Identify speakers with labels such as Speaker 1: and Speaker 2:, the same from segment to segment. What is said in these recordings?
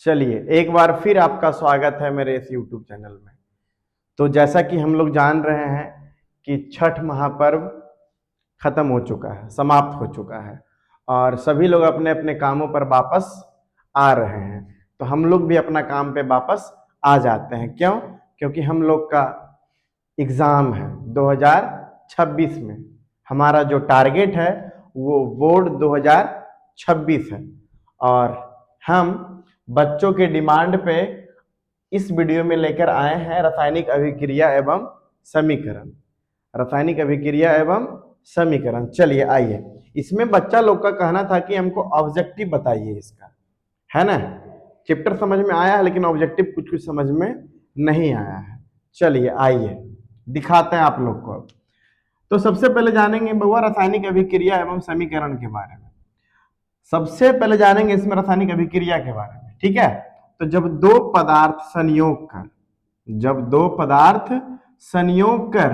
Speaker 1: चलिए एक बार फिर आपका स्वागत है मेरे इस YouTube चैनल में। तो जैसा कि हम लोग जान रहे हैं कि छठ महापर्व खत्म हो चुका है, समाप्त हो चुका है और सभी लोग अपने अपने कामों पर वापस आ रहे हैं। तो हम लोग भी अपना काम पे वापस आ जाते हैं। क्यों? क्योंकि हम लोग का एग्ज़ाम है 2026 में। हमारा जो टारगेट है वो बोर्ड 2026 है और हम बच्चों के डिमांड पे इस वीडियो में लेकर आए हैं रासायनिक अभिक्रिया एवं समीकरण। रासायनिक अभिक्रिया एवं समीकरण। चलिए आइए, इसमें बच्चा लोग का कहना था कि हमको ऑब्जेक्टिव बताइए इसका, है ना। चैप्टर समझ में आया है लेकिन ऑब्जेक्टिव कुछ कुछ समझ में नहीं आया है। चलिए आइए दिखाते हैं आप लोग को। तो सबसे पहले जानेंगे बउआ रासायनिक अभिक्रिया एवं समीकरण के बारे में। सबसे पहले जानेंगे इसमें रासायनिक अभिक्रिया के बारे में, ठीक है। तो जब दो पदार्थ संयोग कर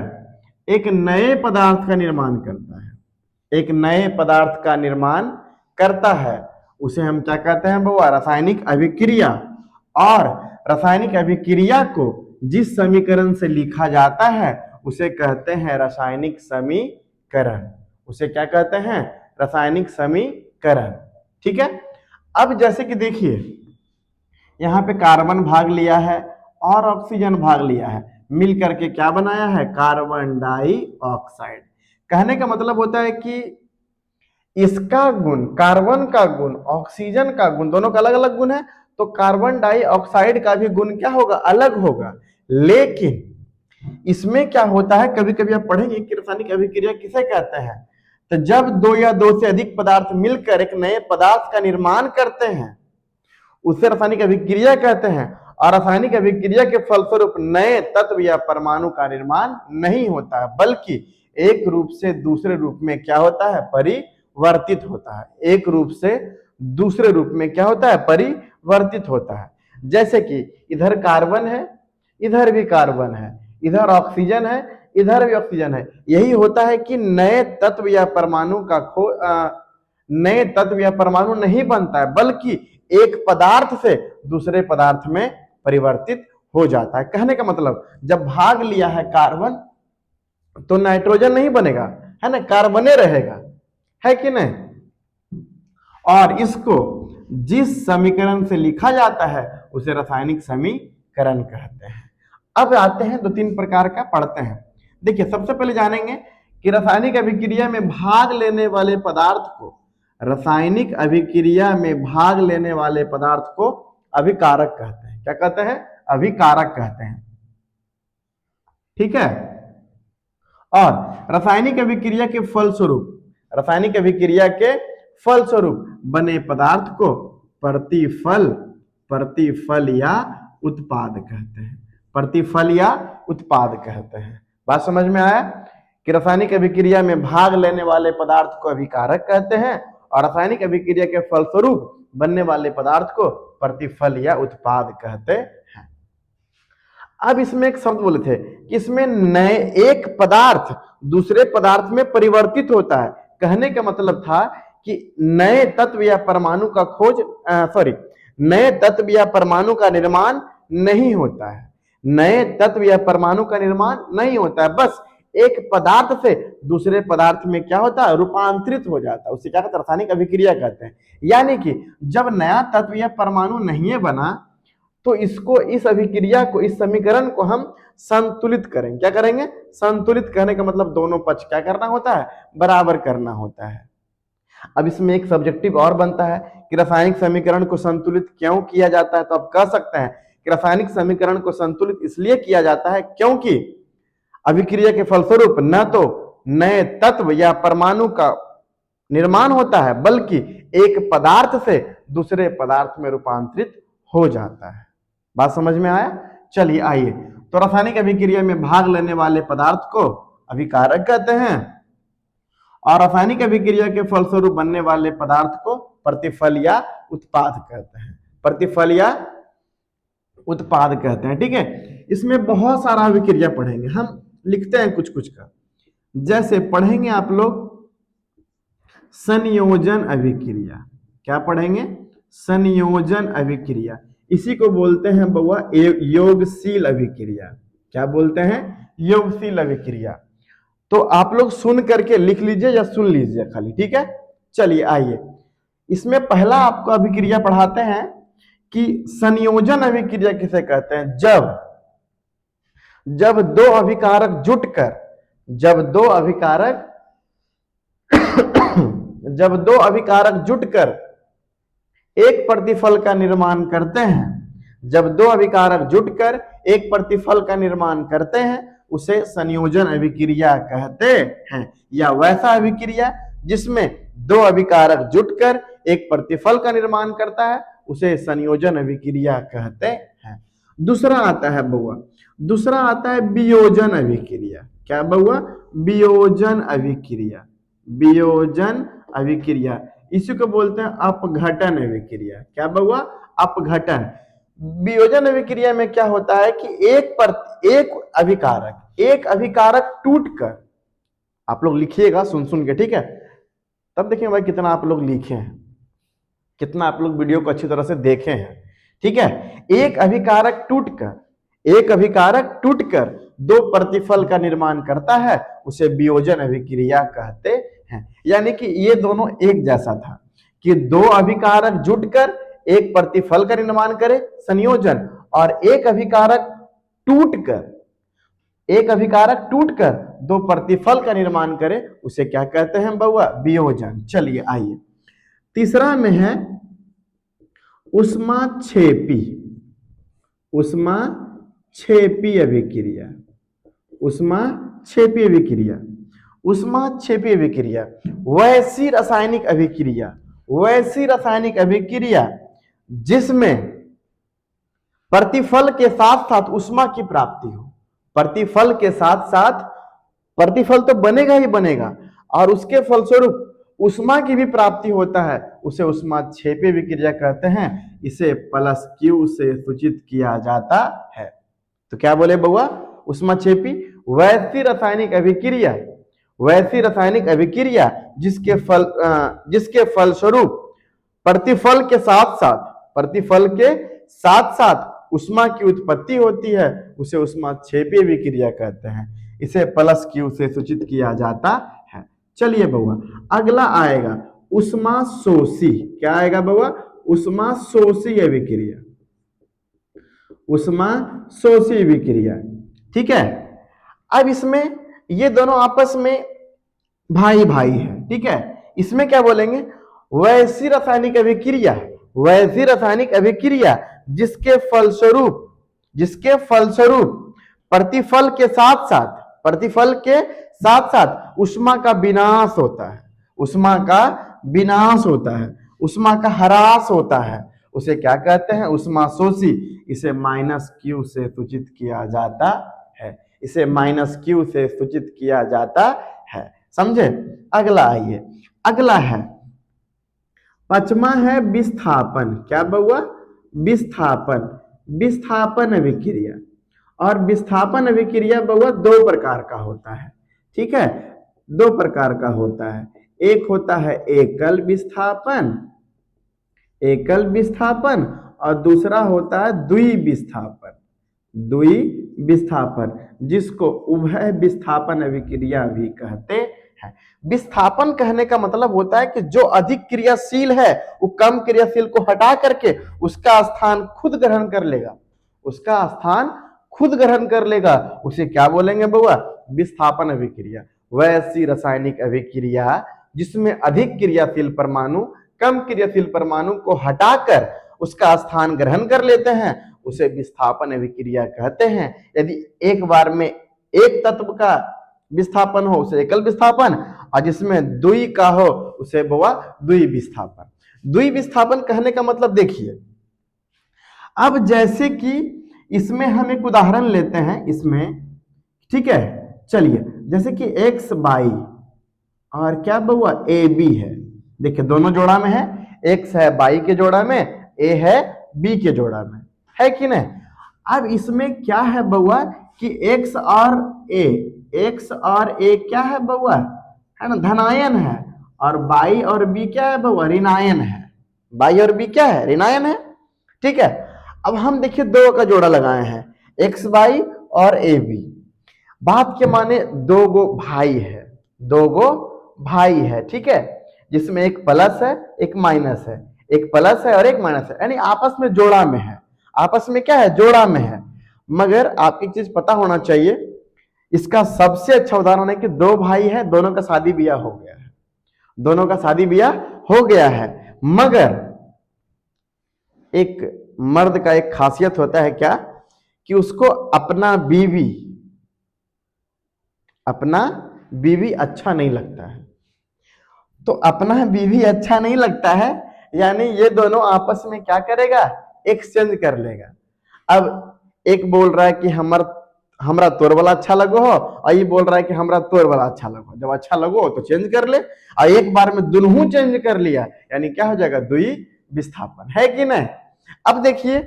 Speaker 1: एक नए पदार्थ का निर्माण करता है, एक नए पदार्थ का निर्माण करता है, उसे हम क्या कहते हैं बउआ? रासायनिक अभिक्रिया। और रासायनिक अभिक्रिया को जिस समीकरण से लिखा जाता है उसे कहते हैं रासायनिक समीकरण। उसे क्या कहते हैं? रासायनिक समीकरण। ठीक है। अब जैसे कि देखिए यहाँ पे कार्बन भाग लिया है और ऑक्सीजन भाग लिया है, मिल करके क्या बनाया है? Carbon dioxide. कहने का मतलब होता है कि इसका गुण, कार्बन का गुण, ऑक्सीजन का गुण, दोनों का अलग अलग गुण है, तो कार्बन डाइऑक्साइड का भी गुण क्या होगा? अलग होगा। लेकिन इसमें क्या होता है, कभी कभी आप पढ़ेंगे कि रासायनिक अभिक्रिया किसे कहते हैं। तो जब दो या दो से अधिक पदार्थ मिलकर एक नए पदार्थ का निर्माण करते हैं उसे रासायनिक अभिक्रिया कहते हैं। और रासायनिक अभिक्रिया के फलस्वरूप नए तत्व या परमाणु का निर्माण नहीं होता है, बल्कि एक रूप से दूसरे रूप में क्या होता है? परिवर्तित होता है। एक रूप से दूसरे रूप में क्या होता है? परिवर्तित होता है। जैसे कि इधर कार्बन है, इधर भी कार्बन है, इधर ऑक्सीजन है, इधर भी ऑक्सीजन है। यही होता है कि नए तत्व या परमाणु नहीं बनता है, बल्कि एक पदार्थ से दूसरे पदार्थ में परिवर्तित हो जाता है। कहने का मतलब जब भाग लिया है कार्बन तो नाइट्रोजन नहीं बनेगा, है ना, कार्बने रहेगा, है कि नहीं। और इसको जिस समीकरण से लिखा जाता है उसे रासायनिक समीकरण कहते हैं। अब आते हैं दो तीन प्रकार का, पढ़ते हैं। देखिए सबसे पहले जानेंगे कि रासायनिक अभिक्रिया में भाग लेने वाले पदार्थ को, रासायनिक अभिक्रिया में भाग लेने वाले पदार्थ को अभिकारक कहते हैं। क्या कहते हैं? अभिकारक कहते हैं। ठीक है। और रासायनिक अभिक्रिया के फलस्वरूप, रासायनिक अभिक्रिया के फलस्वरूप बने पदार्थ को प्रतिफल या उत्पाद कहते हैं। प्रतिफल या उत्पाद कहते हैं। बात समझ में आया कि रासायनिक अभिक्रिया में भाग लेने वाले पदार्थ को अभिकारक कहते हैं और रासायनिक अभिक्रिया के फलस्वरूप बनने वाले पदार्थ को प्रतिफल या उत्पाद कहते हैं। अब इसमें एक शब्द बोले थे कि इसमें नए एक पदार्थ दूसरे पदार्थ में परिवर्तित होता है। कहने का मतलब था कि नए तत्व या परमाणु का नए तत्व या परमाणु का निर्माण नहीं होता है। नए तत्व या परमाणु का निर्माण नहीं होता है, बस एक पदार्थ से दूसरे पदार्थ में क्या होता है? रूपांतरित हो जाता है। उसे क्या कहते हैं? रासायनिक अभिक्रिया कहते हैं। यानी कि जब नया तत्व या परमाणु नहीं बना तो इसको, इस अभिक्रिया को, इस समीकरण को हम संतुलित करेंगे। क्या करेंगे? संतुलित। कहने का मतलब दोनों पक्ष क्या करना होता है? बराबर करना होता है। अब इसमें एक सब्जेक्टिव और बनता है कि रासायनिक समीकरण को संतुलित क्यों किया जाता है। तो आप कह सकते हैं कि रासायनिक समीकरण को संतुलित इसलिए किया जाता है क्योंकि अभिक्रिया के फलस्वरूप न तो नए तत्व या परमाणु का निर्माण होता है, बल्कि एक पदार्थ से दूसरे पदार्थ में रूपांतरित हो जाता है। बात समझ में आया? चलिए आइए, तो रासायनिक अभिक्रिया में भाग लेने वाले पदार्थ को अभिकारक कहते हैं और रासायनिक अभिक्रिया के फलस्वरूप बनने वाले पदार्थ को प्रतिफल या उत्पाद कहते हैं। प्रतिफल या उत्पाद कहते हैं। ठीक है। इसमें बहुत सारा अभिक्रिया पढ़ेंगे, हम लिखते हैं कुछ कुछ का। जैसे पढ़ेंगे आप लोग संयोजन अभिक्रिया। क्या पढ़ेंगे? संयोजन अभिक्रिया। इसी को बोलते हैं बउआ योगशील अभिक्रिया। क्या बोलते हैं? योगशील अभिक्रिया। तो आप लोग सुन करके लिख लीजिए या सुन लीजिए खाली, ठीक है। चलिए आइए, इसमें पहला आपको अभिक्रिया पढ़ाते हैं कि संयोजन अभिक्रिया किसे कहते हैं। जब दो अभिकारक जुटकर जब दो अभिकारक जुटकर एक प्रतिफल का निर्माण करते हैं, जब दो अभिकारक जुटकर एक प्रतिफल का निर्माण करते हैं, उसे संयोजन अभिक्रिया कहते हैं। या वैसा अभिक्रिया जिसमें दो अभिकारक जुटकर एक प्रतिफल का निर्माण करता है, उसे संयोजन अभिक्रिया कहते हैं। दूसरा आता है बउआ, दूसरा आता है वियोजन अभिक्रिया। क्या बउआ? वियोजन अभिक्रिया। वियोजन अभिक्रिया, इसी को बोलते हैं अपघटन अभिक्रिया। क्या बउआ? अपघटन। वियोजन अभिक्रिया में क्या होता है कि एक अभिकारक टूटकर, आप लोग लिखिएगा सुन के, ठीक है, तब देखिए भाई कितना आप लोग लिखे हैं, कितना आप लोग वीडियो को अच्छी तरह से देखे हैं, ठीक है। एक अभिकारक टूटकर दो प्रतिफल का निर्माण करता है, उसे वियोजन अभिक्रिया कहते हैं। यानी कि ये दोनों एक जैसा था कि दो अभिकारक जुटकर एक प्रतिफल का निर्माण करे, संयोजन, और एक अभिकारक टूटकर दो प्रतिफल का निर्माण करे, उसे क्या कहते हैं बउआ? वियोजन। चलिए आइए, तीसरा में है ऊष्माक्षेपी अभिक्रिया। ऊष्माक्षेपी अभिक्रिया वैसी रासायनिक अभिक्रिया जिसमें प्रतिफल के साथ साथ ऊष्मा की प्राप्ति हो। प्रतिफल के साथ साथ, प्रतिफल तो बनेगा ही बनेगा, और उसके फलस्वरूप ऊष्मा की भी प्राप्ति होता है, उसे ऊष्माक्षेपी अभिक्रिया कहते हैं। इसे प्लस क्यू से सूचित किया जाता है। तो क्या बोले बउआ? ऊष्माक्षेपी वैसी रासायनिक अभिक्रिया जिसके फलस्वरूप प्रतिफल के साथ साथ ऊष्मा की उत्पत्ति होती है, उसे ऊष्माक्षेपी अभिक्रिया कहते हैं। इसे प्लस क्यू से सूचित किया जाता है। चलिए बउआ, अगला आएगा ऊष्माशोषी। क्या आएगा बउआ? ऊष्माशोषी अभिक्रिया, ठीक है। अब इसमें ये दोनों आपस में भाई है, ठीक है। इसमें क्या बोलेंगे? वैसी रासायनिक अभिक्रिया जिसके फलस्वरूप प्रतिफल के साथ साथ ऊष्मा का विनाश होता है, ऊष्मा का ह्रास होता है, उसे क्या कहते हैं? ऊष्माशोषी। इसे माइनस क्यू से सूचित किया जाता है। समझे? अगला आइए, अगला है, पांचवा है विस्थापन। क्या बउआ? विस्थापन अभिक्रिया। और विस्थापन अभिक्रिया बउआ दो प्रकार का होता है, ठीक है। दो प्रकार का होता है। एक होता है एकल विस्थापन और दूसरा होता है द्वि विस्थापन, जिसको उभय विस्थापन अभिक्रिया भी कहते हैं। विस्थापन कहने का मतलब होता है कि जो अधिक क्रियाशील है वो कम क्रियाशील को हटा करके उसका स्थान खुद ग्रहण कर लेगा, उसे क्या बोलेंगे बउआ? विस्थापन अभिक्रिया। वैसी रासायनिक अभिक्रिया जिसमें अधिक क्रियाशील परमाणु कम क्रियाशील परमाणु को हटाकर उसका स्थान ग्रहण कर लेते हैं, उसे विस्थापन अभिक्रिया कहते हैं। यदि एक बार में एक तत्व का विस्थापन हो उसे एकल विस्थापन, और जिसमें द्वि का हो उसे बउआ द्वि विस्थापन। द्वि विस्थापन कहने का मतलब देखिए, अब जैसे कि इसमें हम एक उदाहरण लेते हैं इसमें, ठीक है। चलिए, जैसे कि एक्स वाई और क्या बउआ ए बी है। देखिए दोनों जोड़ा में है, एक्स है वाई के जोड़ा में, ए है बी के जोड़ा में, है कि नहीं। अब इसमें क्या है बउआ कि एक्स और ए क्या है बउआ? है ना, धनायन है, और बाई और बी क्या है बउआ? ऋणायन है। बाई और बी क्या है? ऋणायन है, ठीक है। अब हम देखिए दो का जोड़ा लगाए हैं, एक्स वाई और ए बी। बात के माने दो गो भाई है, दो गो भाई है, ठीक है, जिसमें एक प्लस है एक माइनस है, एक प्लस है और एक माइनस है, यानी आपस में जोड़ा में है, आपस में क्या है, जोड़ा में है। मगर आपको एक चीज पता होना चाहिए, इसका सबसे अच्छा उदाहरण है कि दो भाई है, दोनों का शादी ब्याह हो गया है, दोनों का शादी ब्याह हो गया है, मगर एक मर्द का एक खासियत होता है क्या, कि उसको अपना बीवी अच्छा नहीं लगता है। तो अपना बीवी अच्छा नहीं लगता है, यानी ये दोनों आपस में क्या करेगा, एक्सचेंज कर लेगा। अब एक बोल रहा है कि हमरा तोर वाला अच्छा लगो हो, और ये बोल रहा है कि हमरा तोर वाला अच्छा लगो। जब अच्छा लगो तो चेंज कर ले, और एक बार में दोनों चेंज कर लिया, यानी क्या हो जाएगा, द्वि विस्थापन, है कि नहीं। अब देखिए,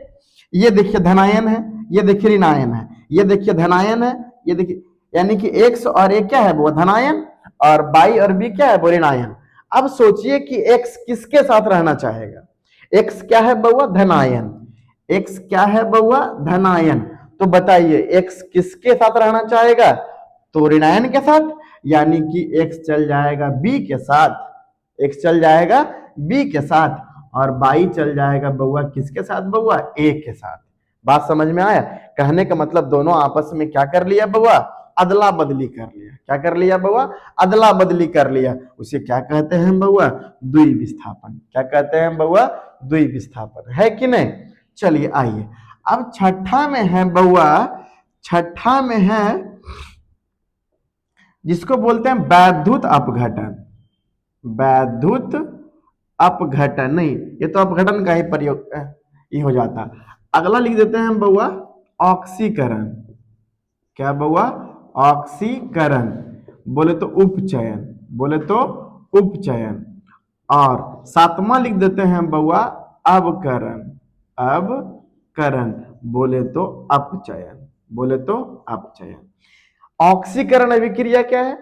Speaker 1: ये देखिए धनायन है, ये देखिए ऋणायन है, ये देखिए धनायन है, ये देखिए, यानी कि एक्स और एक क्या है वो धनायन, और बाई और बी क्या है वो ऋणायन। अब सोचिए कि एक्स किसके साथ रहना चाहेगा, एक्स क्या है बउआ, धनायन, एक्स क्या है बउआ, धनायन। तो बताइए एक्स किसके साथ रहना चाहेगा, तो ऋणायन के साथ, यानी कि एक्स चल जाएगा बी के साथ, एक्स चल जाएगा बी के साथ, और बाई चल जाएगा बउआ किसके साथ, बउआ ए के साथ। बात समझ में आया, कहने का मतलब दोनों आपस में क्या कर लिया बउआ, अदला बदली कर लिया। क्या कर लिया बउआ, अदला बदली कर लिया। उसे क्या कहते हैं बउआ, द्वि विस्थापन। क्या कहते हैं बउआ, द्वि विस्थापन, है कि नहीं। चलिए आइए, अब छठा में है बउआ, छठा में है जिसको बोलते हैं वैद्युत अपघटन। वैद्युत अपघटन नहीं, ये तो अपघटन का ही प्रयोग ये हो जाता। अगला लिख देते हैं बउआ ऑक्सीकरण। क्या बउआ, ऑक्सीकरण, बोले तो उपचयन, बोले तो उपचयन। और सातवां लिख देते हैं बउआ अवकरण, अवकरण, बोले तो अपचयन, बोले तो अपचयन। ऑक्सीकरण अभिक्रिया क्या है,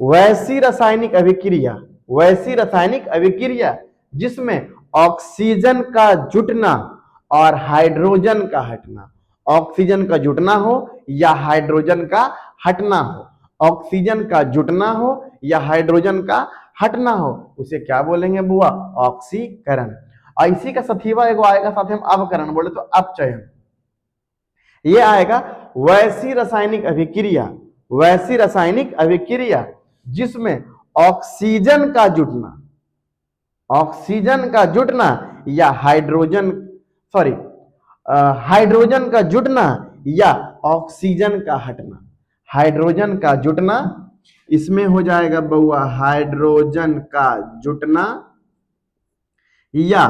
Speaker 1: वैसी रासायनिक अभिक्रिया, वैसी रासायनिक अभिक्रिया जिसमें ऑक्सीजन का जुटना और हाइड्रोजन का हटना, ऑक्सीजन का जुटना हो या हाइड्रोजन का हटना हो, ऑक्सीजन का जुटना हो या हाइड्रोजन का हटना हो, उसे क्या बोलेंगे बुआ, ऑक्सीकरण। और इसी का सथीवा एगो आएगा साथ में अवकरण, बोले तो अपचयन। ये आएगा वैसी रासायनिक अभिक्रिया, वैसी रासायनिक अभिक्रिया जिसमें ऑक्सीजन का जुटना, ऑक्सीजन का जुटना या हाइड्रोजन सॉरी हाइड्रोजन का जुटना या ऑक्सीजन का हटना, हाइड्रोजन का जुटना, इसमें हो जाएगा बउआ हाइड्रोजन का जुटना या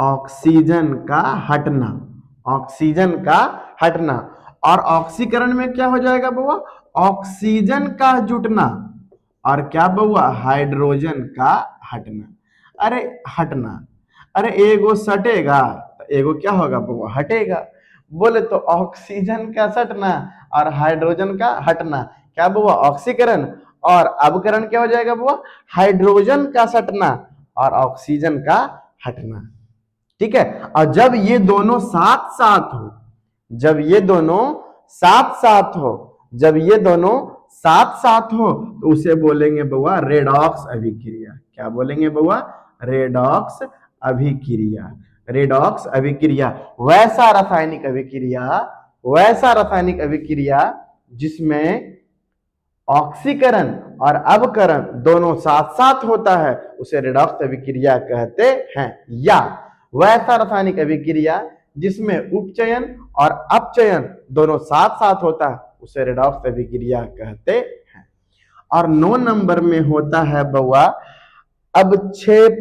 Speaker 1: ऑक्सीजन का हटना, ऑक्सीजन का हटना। और ऑक्सीकरण में क्या हो जाएगा बउआ, ऑक्सीजन का जुटना और क्या बउआ, हाइड्रोजन का हटना। अरे हटना, अरे एगो सटेगा तो एगो क्या होगा बउआ, हटेगा। बोले तो ऑक्सीजन का सटना और हाइड्रोजन का हटना, क्या बउआ, ऑक्सीकरण। और अवकरण क्या हो जाएगा बउआ, हाइड्रोजन का सटना और ऑक्सीजन का हटना। ठीक है, और जब ये दोनों साथ साथ हो, जब ये दोनों साथ साथ हो, जब ये दोनों साथ साथ हो तो उसे बोलेंगे बउआ रेडॉक्स अभिक्रिया। क्या बोलेंगे बउआ, रेडॉक्स अभिक्रिया, रेडॉक्स अभिक्रिया। वैसा रासायनिक अभिक्रिया, वैसा रासायनिक अभिक्रिया जिसमें ऑक्सीकरण और अवकरण दोनों साथ साथ होता है उसे रेडॉक्स अभिक्रिया कहते हैं। या वैसा रासायनिक अभिक्रिया जिसमें उपचयन और अपचयन दोनों साथ साथ होता है उसे रेडॉक्स अभिक्रिया कहते हैं। और 9 नंबर में होता है बउआ अवक्षेप,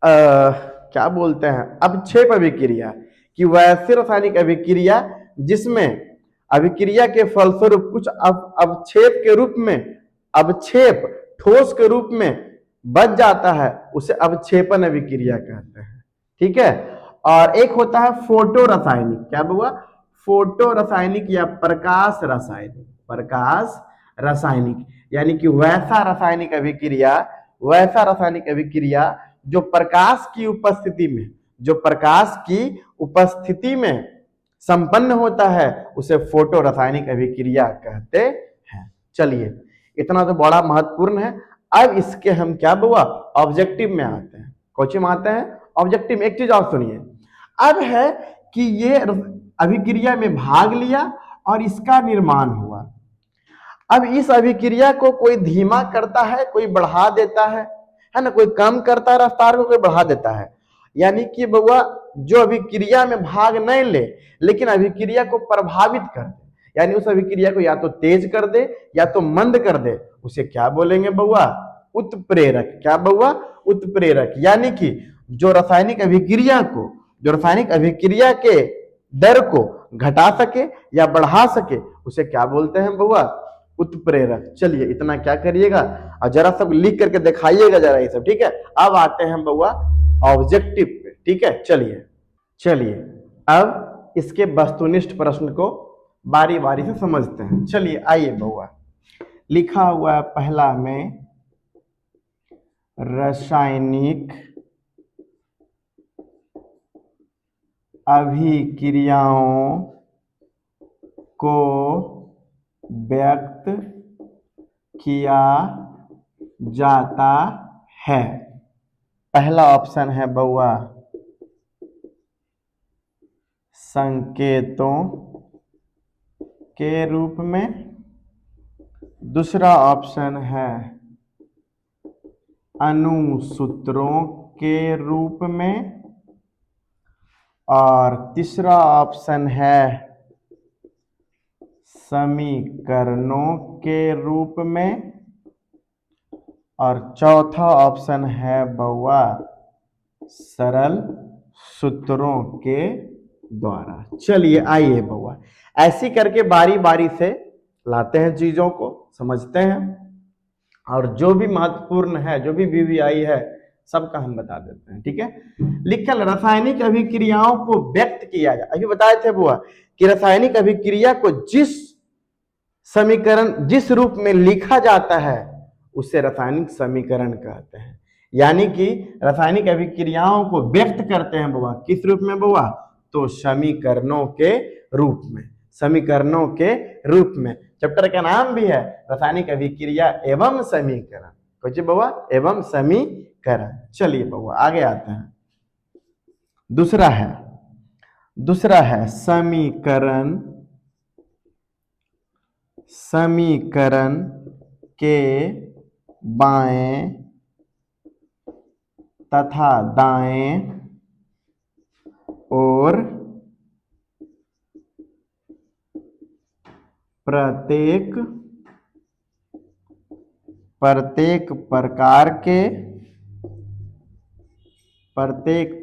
Speaker 1: क्या बोलते हैं, अवक्षेप अभिक्रिया, कि वैसी रासायनिक अभिक्रिया जिसमें अभिक्रिया के फलस्वरूप कुछ अवक्षेप के रूप में, अवक्षेप ठोस के रूप में बच जाता है उसे अवक्षेपन अभिक्रिया कहते हैं। ठीक है, और एक होता है फोटो रासायनिक। क्या बुआ, फोटो रासायनिक या प्रकाश रासायनिक, प्रकाश रासायनिक, यानी कि वैसा रासायनिक अभिक्रिया, वैसा रासायनिक अभिक्रिया जो प्रकाश की उपस्थिति में, जो प्रकाश की उपस्थिति में संपन्न होता है उसे फोटो रासायनिक अभिक्रिया कहते हैं। चलिए, इतना तो बड़ा महत्वपूर्ण है। अब इसके हम क्या हुआ, ऑब्जेक्टिव में आते हैं। कौन में आते हैं, ऑब्जेक्टिव में। एक चीज और सुनिए, अब है कि ये अभिक्रिया में भाग लिया और इसका निर्माण हुआ। अब इस अभिक्रिया को कोई धीमा करता है, कोई बढ़ा देता है ना, कोई कम करता है रफ्तार को, कोई बढ़ा देता है। यानी कि बउआ जो अभिक्रिया में भाग नहीं ले लेकिन अभिक्रिया को प्रभावित कर दे, यानी उस अभिक्रिया को या तो तेज कर दे या तो मंद कर दे, उसे क्या बोलेंगे बउआ, उत्प्रेरक। क्या बउआ, उत्प्रेरक। यानी कि जो रासायनिक अभिक्रिया के दर को घटा सके या बढ़ा सके उसे क्या बोलते हैं बउआ, उत्प्रेरक। चलिए, इतना क्या करिएगा और जरा सब लिख करके दिखाइएगा जरा ये सब, ठीक है। अब आते हैं बउआ ऑब्जेक्टिव पे, ठीक है। चलिए अब इसके वस्तुनिष्ठ प्रश्न को बारी बारी से समझते हैं। चलिए आइए बउआ, लिखा हुआ है पहला में रासायनिक अभिक्रियाओं को व्यक्त किया जाता है। पहला ऑप्शन है बउआ संकेतों के रूप में, दूसरा ऑप्शन है अणुसूत्रों के रूप में, और तीसरा ऑप्शन है समीकरणों के रूप में, और चौथा ऑप्शन है बउआ सरल सूत्रों के द्वारा। चलिए आइए बउआ, ऐसी करके बारी बारी से लाते हैं, चीजों को समझते हैं, और जो भी महत्वपूर्ण है, जो भी वीवीआई है, सबका हम बता देते हैं, ठीक है। लिखल रासायनिक अभिक्रियाओं को व्यक्त किया जाए। अभी बताए थे बुआ कि रासायनिक अभिक्रिया को जिस रूप में लिखा जाता है उसे रासायनिक समीकरण कहते हैं। यानी कि रासायनिक अभिक्रियाओं को व्यक्त करते हैं बुआ किस रूप में बउआ, तो समीकरणों के रूप में। समीकरणों के रूप में चैप्टर का नाम भी है रासायनिक अभिक्रिया एवं समीकरण। कुछ बउआ, एवं समीकरण। चलिए बउआ आगे आते हैं। दूसरा है समीकरण के बाएं तथा दाएं और प्रत्येक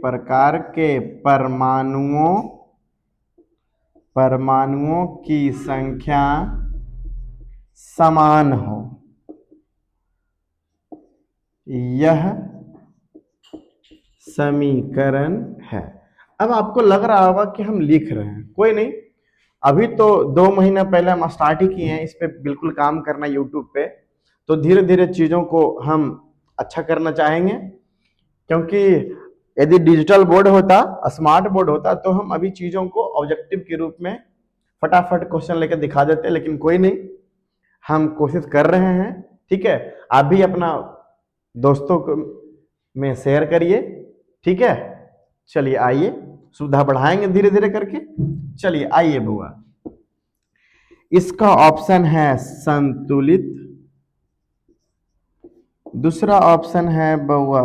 Speaker 1: प्रकार के परमाणुओं की संख्या समान हो, यह समीकरण है। अब आपको लग रहा होगा कि हम लिख रहे हैं, कोई नहीं, अभी तो 2 महीना पहले हम स्टार्ट ही किए हैं इस पे बिल्कुल काम करना यूट्यूब पे, तो धीरे धीरे चीज़ों को हम अच्छा करना चाहेंगे। क्योंकि यदि डिजिटल बोर्ड होता, स्मार्ट बोर्ड होता, तो हम अभी चीज़ों को ऑब्जेक्टिव के रूप में फटाफट क्वेश्चन लेकर दिखा देते, लेकिन कोई नहीं, हम कोशिश कर रहे हैं, ठीक है। आप भी अपना दोस्तों को में शेयर करिए, ठीक है। चलिए आइए, सुविधा बढ़ाएंगे धीरे धीरे करके। चलिए आइए बुआ, इसका ऑप्शन है संतुलित, दूसरा ऑप्शन है बउआ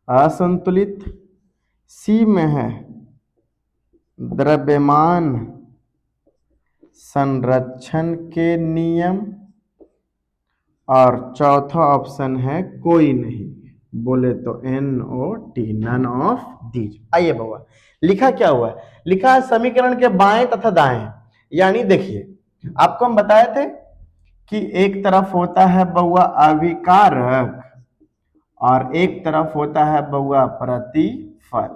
Speaker 1: असंतुलित, सी में है द्रव्यमान संरक्षण के नियम, और चौथा ऑप्शन है कोई नहीं, बोले तो NOT, नन ऑफ दीज। आइए बउआ, लिखा क्या हुआ है, लिखा है समीकरण के बाएं तथा दाएं। यानी देखिए, आपको हम बताए थे कि एक तरफ होता है बउआ अभिकारक और एक तरफ होता है बउआ प्रतिफल।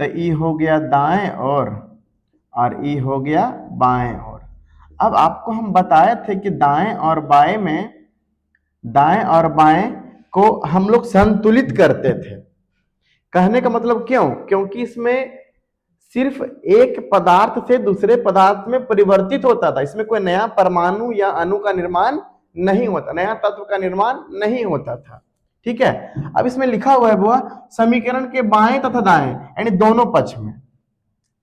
Speaker 1: तो ई हो गया दाएं और ई हो गया बाएं ओर। अब आपको हम बताए थे कि दाएं और बाएं को हम लोग संतुलित करते थे। कहने का मतलब क्यों? क्योंकि इसमें सिर्फ एक पदार्थ से दूसरे पदार्थ में परिवर्तित होता था, इसमें कोई नया परमाणु या अणु का निर्माण नहीं होता, नया तत्व का निर्माण नहीं होता था। ठीक है, अब इसमें लिखा हुआ है बुआ, समीकरण के बाएं तथा दाएं यानी दोनों पक्ष में,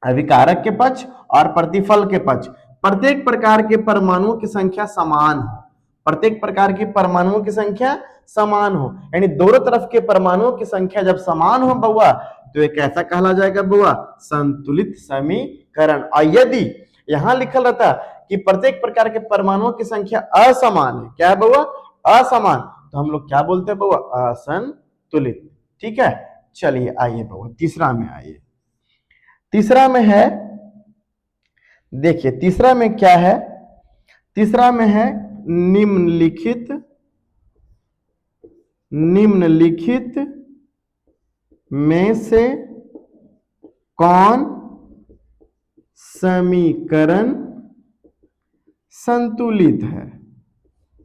Speaker 1: अभिकारक के पक्ष और प्रतिफल के पक्ष, प्रत्येक प्रकार के परमाणुओं की संख्या समान हो, प्रत्येक प्रकार की परमाणुओं की संख्या समान हो, यानी दोनों तरफ के परमाणुओं की संख्या जब समान हो बउआ तो एक ऐसा कहला जाएगा बुआ संतुलित समीकरण। और यदि यहां लिखल रहता कि प्रत्येक प्रकार के परमाणुओं की संख्या असमान है, क्या है बुआ? असमान, तो हम लोग क्या बोलते हैं बुआ? असंतुलित। ठीक है, चलिए आइए बुआ तीसरा में आइए। तीसरा में है, देखिए तीसरा में क्या है? तीसरा में है निम्नलिखित में से कौन समीकरण संतुलित है?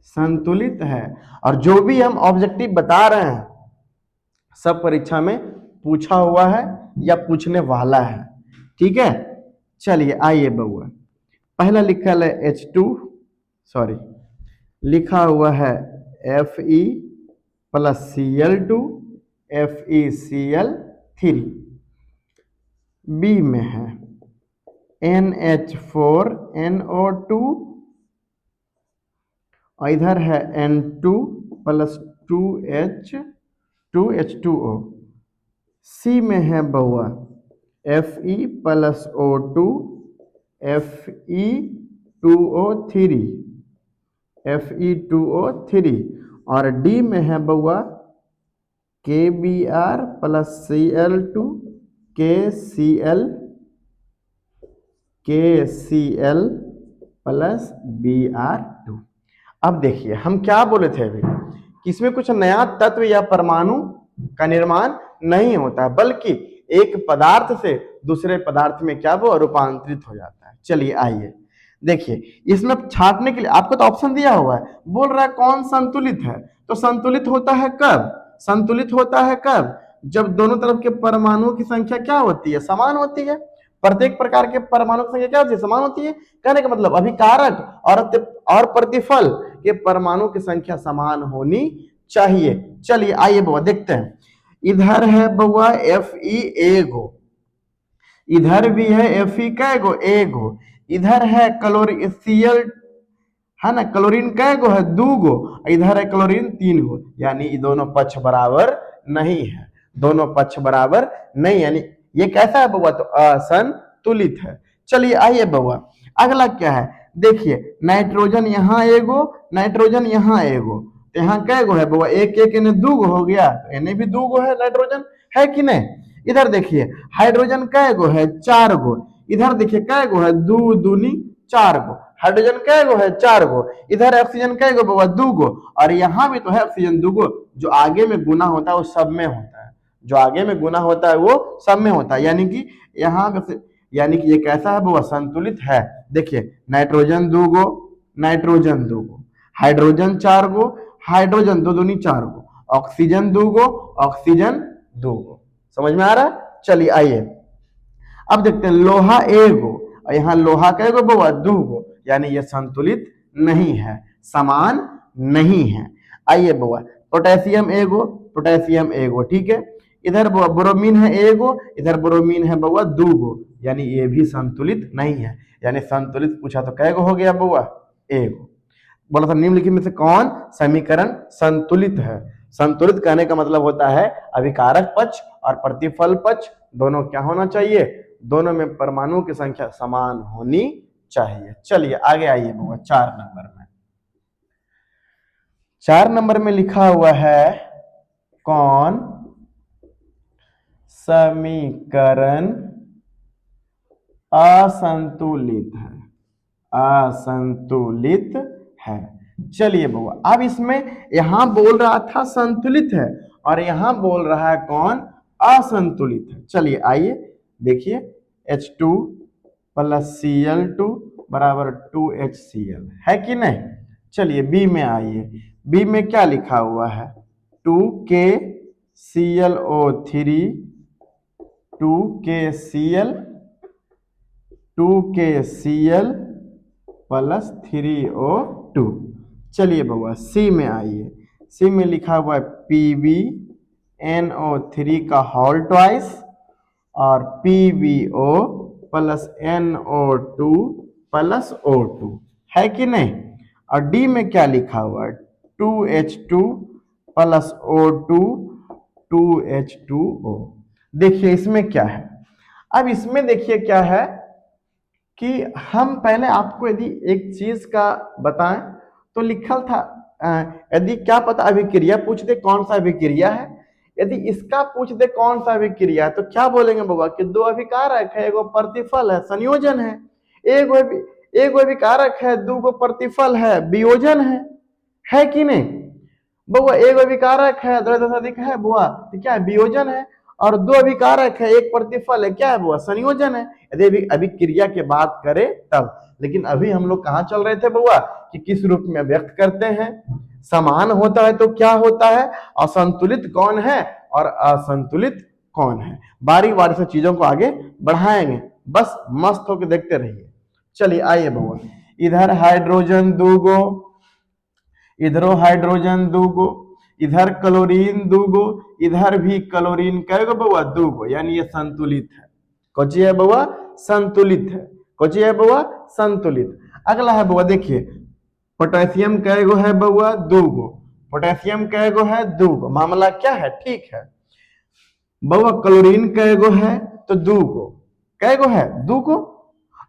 Speaker 1: संतुलित है। और जो भी हम ऑब्जेक्टिव बता रहे हैं सब परीक्षा में पूछा हुआ है या पूछने वाला है। ठीक है, चलिए आइए बउआ, पहला लिखा है H2 लिखा हुआ है Fe plus Cl2 FeCl3। B में है NH4NO2 और इधर है N2 प्लस 2H2O। सी में है बउआ Fe प्लस O2 Fe2O3 और डी में है बउआ KBr plus Cl2 KCl plus Br2। अब देखिए हम क्या बोले थे अभी कि इसमें कुछ नया तत्व या परमाणु का निर्माण नहीं होता, बल्कि एक पदार्थ से दूसरे पदार्थ में क्या वो रूपांतरित हो जाता है। चलिए आइए देखिए, इसमें छांटने के लिए आपको तो ऑप्शन दिया हुआ है, बोल रहा है कौन संतुलित है, तो संतुलित होता है कब? संतुलित होता है कब? जब दोनों तरफ के परमाणुओं की संख्या क्या होती है? समान होती है। प्रत्येक प्रकार के परमाणु की संख्या क्या होती है? समान होती है। कहने का मतलब अभिकारक और प्रतिफल के परमाणु की संख्या समान होनी चाहिए। चलिए आइए बउआ देखते हैं, इधर है बउआ Fe एगो, इधर भी है Fe कैगो? एगो। इधर है क्लोरीन Cl है ना, क्लोरीन कैगो है? दूगो। इधर है क्लोरीन 3 गो, यानी ये दोनों पक्ष बराबर नहीं है, दोनों पक्ष बराबर नहीं, यानी ये कैसा है बउआ? तो असंतुलित है। चलिए आइए बउआ अगला क्या है, देखिए नाइट्रोजन यहाँ एगो, नाइट्रोजन यहाँ एगो, तो यहाँ कैगो है बउआ? एक एक इन्हें दूगो हो गया, तो इन्हें भी दूगो है नाइट्रोजन, है कि नहीं? इधर देखिए हाइड्रोजन कैगो है? 4 गो। इधर देखिए कैगो है? 2 दूनी 4 गो। हाइड्रोजन कैगो है? 4 गो। इधर ऑक्सीजन कैगो बउआ? 2 गो। और यहाँ भी तो है ऑक्सीजन 2 गो। जो आगे में गुना होता है वो सब में होता है, जो आगे में गुना होता है वो सब में होता है, यानी कि यहाँ यानी कि ये कैसा है वो संतुलित है। देखिए नाइट्रोजन 2 गो, नाइट्रोजन 2 गो, हाइड्रोजन 4 गो, हाइड्रोजन 2 दूनी 4 गो, ऑक्सीजन 2 गो, ऑक्सीजन 2 गो। समझ में आ रहा है? चलिए आइए अब देखते हैं लोहा एगो और यहाँ लोहा कैगो बउआ? 2 गो, यानी ये संतुलित नहीं है, समान नहीं है। आइए बउआ पोटेशियम एगो, पोटेशियम एगो, ठीक है। इधर ब्रोमीन है एगो, इधर ब्रोमीन है बउआ 2 गो, यानी ये भी संतुलित नहीं है, यानी संतुलित पूछा तो कैगो हो गया बउआ? एगो। बोला था निम्नलिखित में से कौन समीकरण संतुलित है? संतुलित कहने का मतलब होता है अभिकारक पक्ष और प्रतिफल पक्ष दोनों क्या होना चाहिए? दोनों में परमाणुओं की संख्या समान होनी चाहिए। चलिए आगे आइए बउआ 4 नंबर में। 4 नंबर में लिखा हुआ है कौन समीकरण असंतुलित है? असंतुलित है। चलिए बउआ अब इसमें यहां बोल रहा था संतुलित है और यहां बोल रहा है कौन? असंतुलित है। चलिए आइए देखिए H2 प्लस Cl2 बराबर 2HCl है कि नहीं? चलिए बी में आइए, बी में क्या लिखा हुआ है? 2KClO3 2KCl plus 3O2। चलिए बउआ सी में आइए। सी में लिखा हुआ है PbNO3 का होल ट्वाइस और PbO plus NO2 plus O2 है कि नहीं। और डी में क्या लिखा हुआ है 2H2 प्लस O2 2H2O। देखिए इसमें क्या है, अब इसमें देखिए क्या है कि हम पहले आपको यदि एक चीज का बताएं तो लिखल था यदि क्या पता अभिक्रिया पूछ दे कौन सा अभिक्रिया है, यदि इसका पूछ दे कौन सा अभिक्रिया है तो क्या बोलेंगे बाबा कि दो अभिकारक है, एगो प्रतिफल है, संयोजन है। एगो अभिकारक है, दूगो प्रतिफल है, वियोजन है कि नहीं। बउआ एगो अभिकारक है, द्वैध अधिक है बुआ तो क्या है वियोजन है, और दो अभिकारक है, एक प्रतिफल है, क्या है बुआ संयोजन है। यदि अभिक्रिया की बात करें तब, लेकिन अभी हम लोग कहाँ चल रहे थे बुआ कि किस रूप में व्यक्त करते हैं। समान होता है तो क्या होता है, असंतुलित कौन है और असंतुलित कौन है। बारी बारी से चीजों को आगे बढ़ाएंगे, बस मस्त होकर देखते रहिए। चलिए आइए बुआ, इधर हाइड्रोजन दूगो, इधरो हाइड्रोजन दूगो, इधर क्लोरीन दूगो, इधर भी क्लोरीन कहेगा बउआ दूगो, यानी ये संतुलित है। कौची है बउआ संतुलित है। कौची है बउआ संतुलित। अगला है बउआ देखिए पोटेशियम कैगो है बउआ दूगो, पोटेशियम कैगो है दूगो, मामला क्या है ठीक है। बउआ क्लोरीन कैगो है तो दूगो, कैगो है दूगो,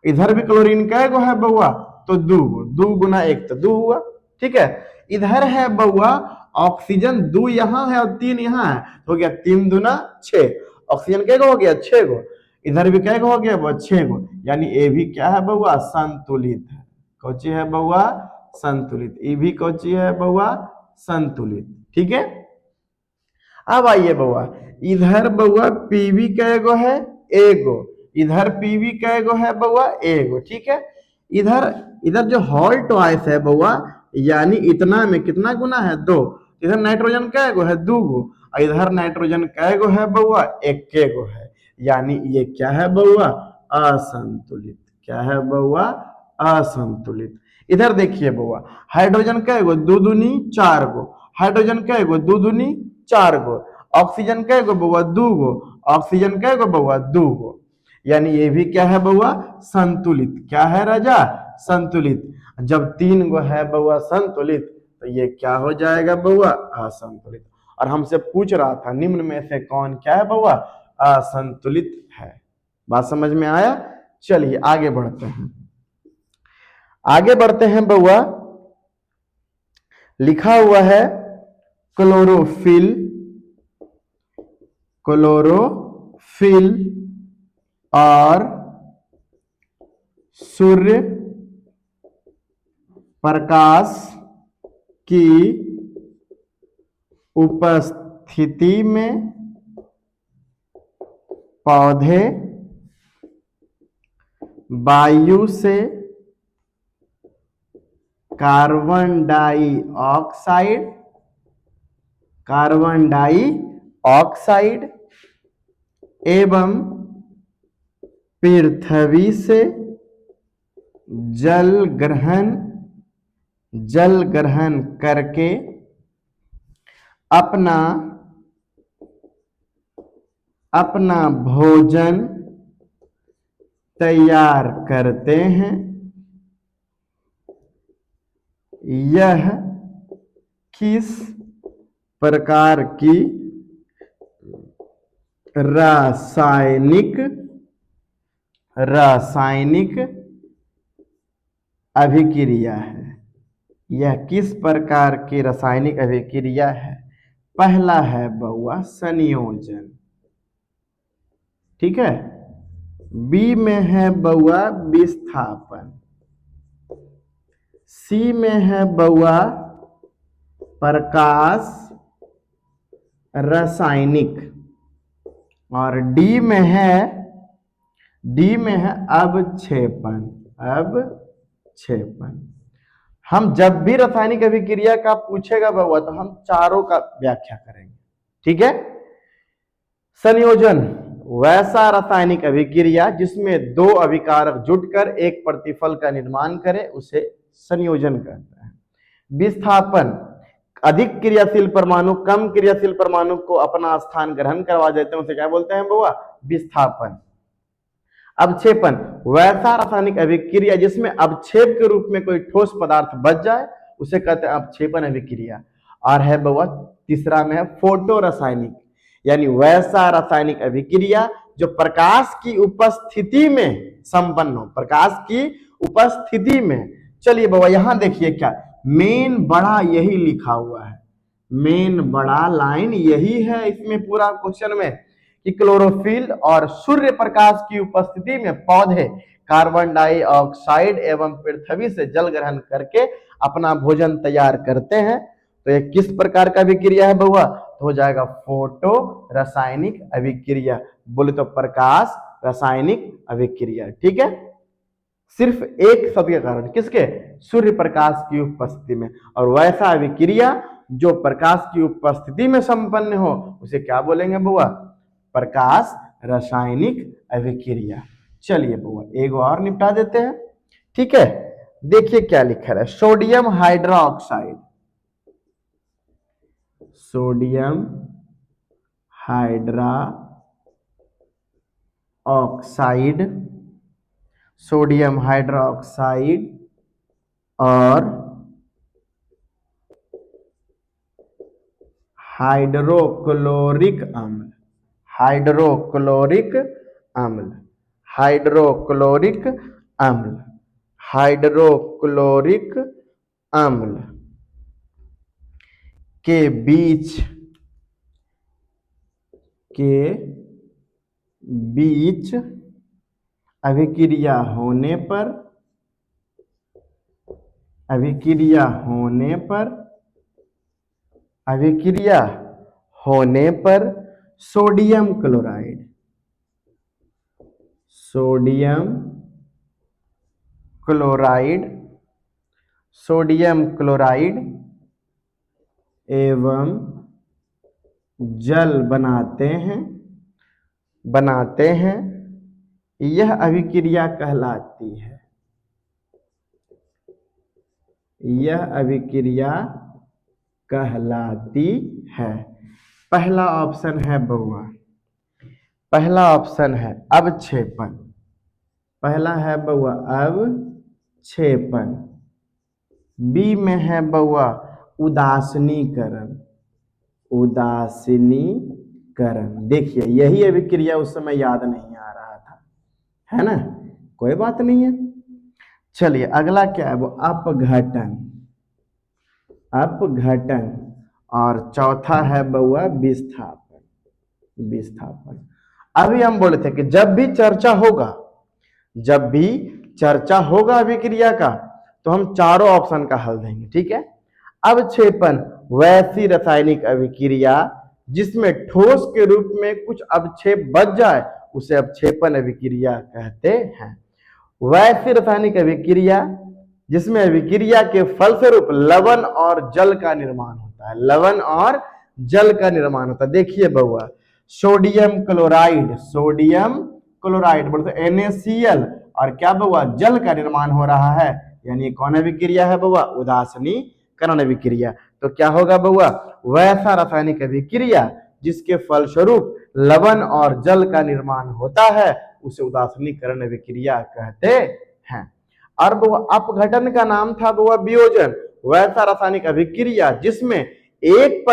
Speaker 1: इधर भी क्लोरीन कैगो है बउआ तो दूगो, 2 गुना 1 तो 2 हुआ ठीक है। इधर है बउआ ऑक्सीजन 2 यहाँ है और 3 यहाँ है, हो गया 3 दूना 6, ऑक्सीजन कैगो हो गया 6 गो, इधर भी कैगो हो गया 6 गो, यानी ये भी क्या है बउआ संतुलित है। कौची है बउआ संतुलित, ये भी कौची है बउआ संतुलित ठीक है। अब आइए बउआ इधर बउआ पीवी कैगो है एगो, इधर पीवी कैगो है बउआ एगो ठीक है। इधर इधर जो हॉल ट्वाइस है बउआ यानी इतना में कितना गुना है 2, इधर नाइट्रोजन कैगो है 2 गो, और इधर नाइट्रोजन कैगो है बउआ 1 गो है, यानी ये क्या है बउआ असंतुलित। क्या है बउआ असंतुलित। इधर देखिए बउआ हाइड्रोजन कैगो 2 दूनी 4 गो, हाइड्रोजन कैगो 2 दूनी 4 गो, ऑक्सीजन कैगो बउआ 2 गो, ऑक्सीजन कैगो बउआ 2 गो, यानी ये भी क्या है बउआ संतुलित। क्या है राजा संतुलित। जब 3 गो है बउआ संतुलित तो ये क्या हो जाएगा बउआ असंतुलित। और हमसे पूछ रहा था निम्न में से कौन क्या है बउआ असंतुलित है। बात समझ में आया। चलिए आगे बढ़ते हैं, आगे बढ़ते हैं बउआ। लिखा हुआ है क्लोरोफिल, क्लोरोफिल और सूर्य प्रकाश की उपस्थिति में पौधे वायु से कार्बन डाइऑक्साइड, कार्बन डाइऑक्साइड एवं पृथ्वी से जल ग्रहण करके अपना भोजन तैयार करते हैं। यह किस प्रकार की रासायनिक अभिक्रिया है। यह किस प्रकार की रासायनिक अभिक्रिया है। पहला है बउआ संयोजन ठीक है, बी में है बउआ विस्थापन, सी में है बउआ प्रकाश रासायनिक, और डी में है अवक्षेपण। हम जब भी रासायनिक अभिक्रिया का पूछेगा बउआ तो हम चारों का व्याख्या करेंगे, ठीक है। संयोजन वैसा रासायनिक अभिक्रिया जिसमें दो अभिकारक जुटकर एक प्रतिफल का निर्माण करे उसे संयोजन कहते हैं। विस्थापन अधिक क्रियाशील परमाणु कम क्रियाशील परमाणु को अपना स्थान ग्रहण करवा देते हैं, उसे क्या बोलते हैं बउआ? विस्थापन। अवक्षेपन वैसा रासायनिक अभिक्रिया जिसमें अवक्षेप के रूप में कोई ठोस पदार्थ बच जाए उसे कहते हैं अवक्षेपन अभिक्रिया। और है बउआ तीसरा में है फोटो रासायनिक, यानी वैसा रासायनिक अभिक्रिया जो प्रकाश की उपस्थिति में संपन्न हो, प्रकाश की उपस्थिति में। चलिए बउआ यहां देखिए क्या मेन बड़ा यही लिखा हुआ है, मेन बड़ा लाइन यही है इसमें पूरा क्वेश्चन में कि क्लोरोफिल और सूर्य प्रकाश की उपस्थिति में पौधे कार्बन डाइऑक्साइड एवं पृथ्वी से जल ग्रहण करके अपना भोजन तैयार करते हैं। तो ये किस प्रकार का अभिक्रिया है बउआ? तो हो जाएगा फोटो रासायनिक अभिक्रिया, बोले तो प्रकाश रासायनिक अभिक्रिया, ठीक है। सिर्फ एक शब्द के कारण, किसके? सूर्य प्रकाश की उपस्थिति में। और वैसा अभिक्रिया जो प्रकाश की उपस्थिति में संपन्न हो उसे क्या बोलेंगे बउआ? प्रकाश रासायनिक अभिक्रिया। चलिए बउआ एक और निपटा देते हैं, ठीक है। देखिए क्या लिखा है, sodium hydroxide, sodium hydra oxide, sodium hydroxide और हाइड्रोक्लोरिक अम्ल, हाइड्रोक्लोरिक अम्ल, हाइड्रोक्लोरिक अम्ल, हाइड्रोक्लोरिक अम्ल के बीच अभिक्रिया होने पर, अभिक्रिया होने पर sodium chloride, sodium chloride, sodium chloride एवं जल बनाते हैं, यह अभिक्रिया कहलाती है, यह अभिक्रिया कहलाती है। पहला ऑप्शन है बउआ, पहला ऑप्शन है अवक्षेपन, पहला है बउआ अवक्षेपन। बी में है बउआ उदासीनीकरण, उदासीनीकरण। देखिए यही अभिक्रिया उस समय याद नहीं आ रहा था, है ना, कोई बात नहीं है। चलिए अगला क्या है वो अपघटन, अपघटन। और चौथा है बउआ विस्थापन, विस्थापन। अभी हम बोले थे कि जब भी चर्चा होगा, जब भी चर्चा होगा अभिक्रिया का तो हम चारों ऑप्शन का हल देंगे, ठीक है। अवक्षेपन वैसी रासायनिक अभिक्रिया जिसमें ठोस के रूप में कुछ अवक्षेप बच जाए उसे अवक्षेपन अभिक्रिया कहते हैं। वैसी रासायनिक अभिक्रिया जिसमें अभिक्रिया के फलस्वरूप लवण और जल का निर्माण होता है, लवण और जल का निर्माण होता है। देखिए बउआ सोडियम क्लोराइड, सोडियम क्लोराइड बोलते NaCl और क्या बउआ जल का निर्माण हो रहा है, यानी कौन अभिक्रिया है बउआ? उदासीनीकरण अभिक्रिया। तो क्या होगा बउआ? वैसा रासायनिक अभिक्रिया जिसके फलस्वरूप लवण और जल का निर्माण होता है उसे उदासीनीकरण अभिक्रिया कहते हैं। और बउआ अपघटन का नाम था बउआ वियोजन, वैसा रासायनिक अभिक्रिया जिसमें एक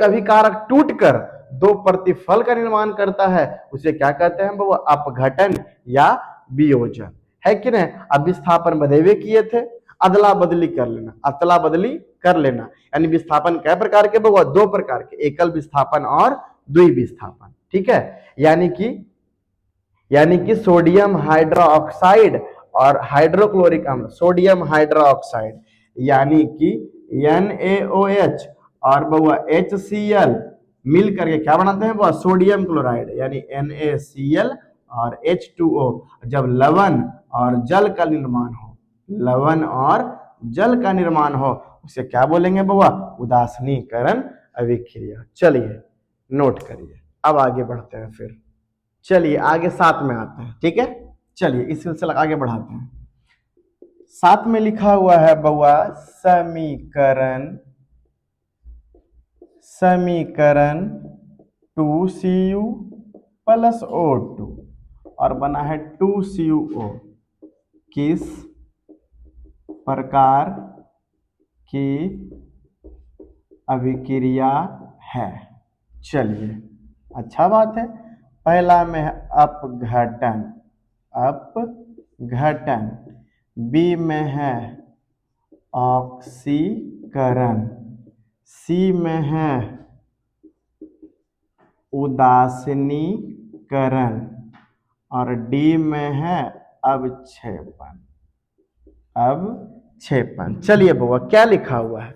Speaker 1: अभिकारक टूटकर दो प्रतिफल का निर्माण करता है उसे क्या कहते हैं बउआ? अपघटन या वियोजन, है कि नहीं। अब विस्थापन बदेवे किए थे, अदला बदली कर लेना, अदला बदली कर लेना। यानी विस्थापन कै प्रकार के बउआ? दो प्रकार के, एकल विस्थापन और द्वि विस्थापन, ठीक है। यानी कि सोडियम हाइड्रोक्साइड और हाइड्रोक्लोरिक अम्ल, सोडियम हाइड्रोक्साइड यानी कि NaOH और बउआ HCl मिल करके क्या बनाते हैं बउआ? सोडियम क्लोराइड यानी NaCl और H2O। जब लवण और जल का निर्माण हो, लवण और जल का निर्माण हो, उसे क्या बोलेंगे बउआ? उदासीनीकरण अभिक्रिया। चलिए नोट करिए, अब आगे बढ़ते हैं। फिर चलिए आगे 7 में आते हैं, ठीक है। चलिए इस सिलसिला आगे बढ़ाते हैं। 7 में लिखा हुआ है बउआ समीकरण 2Cu प्लस O2 और बना है 2CuO किस प्रकार की अभिक्रिया है? चलिए अच्छा बात है। पहला में है अपघटन, बी में है ऑक्सीकरण, सी में है उदासीनीकरण और डी में है अवक्षेपण। चलिए बउआ क्या लिखा हुआ है?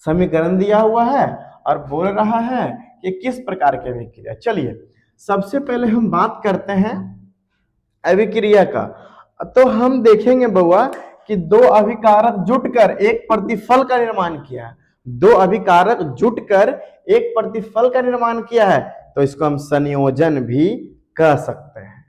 Speaker 1: समीकरण दिया हुआ है और बोल रहा है कि किस प्रकार की अभिक्रिया। चलिए सबसे पहले हम बात करते हैं अभिक्रिया का। तो हम देखेंगे बउआ कि दो अभिकारक जुटकर एक प्रतिफल का निर्माण किया है। दो अभिकारक जुटकर एक प्रतिफल का निर्माण किया है, तो इसको हम संयोजन भी कह सकते हैं,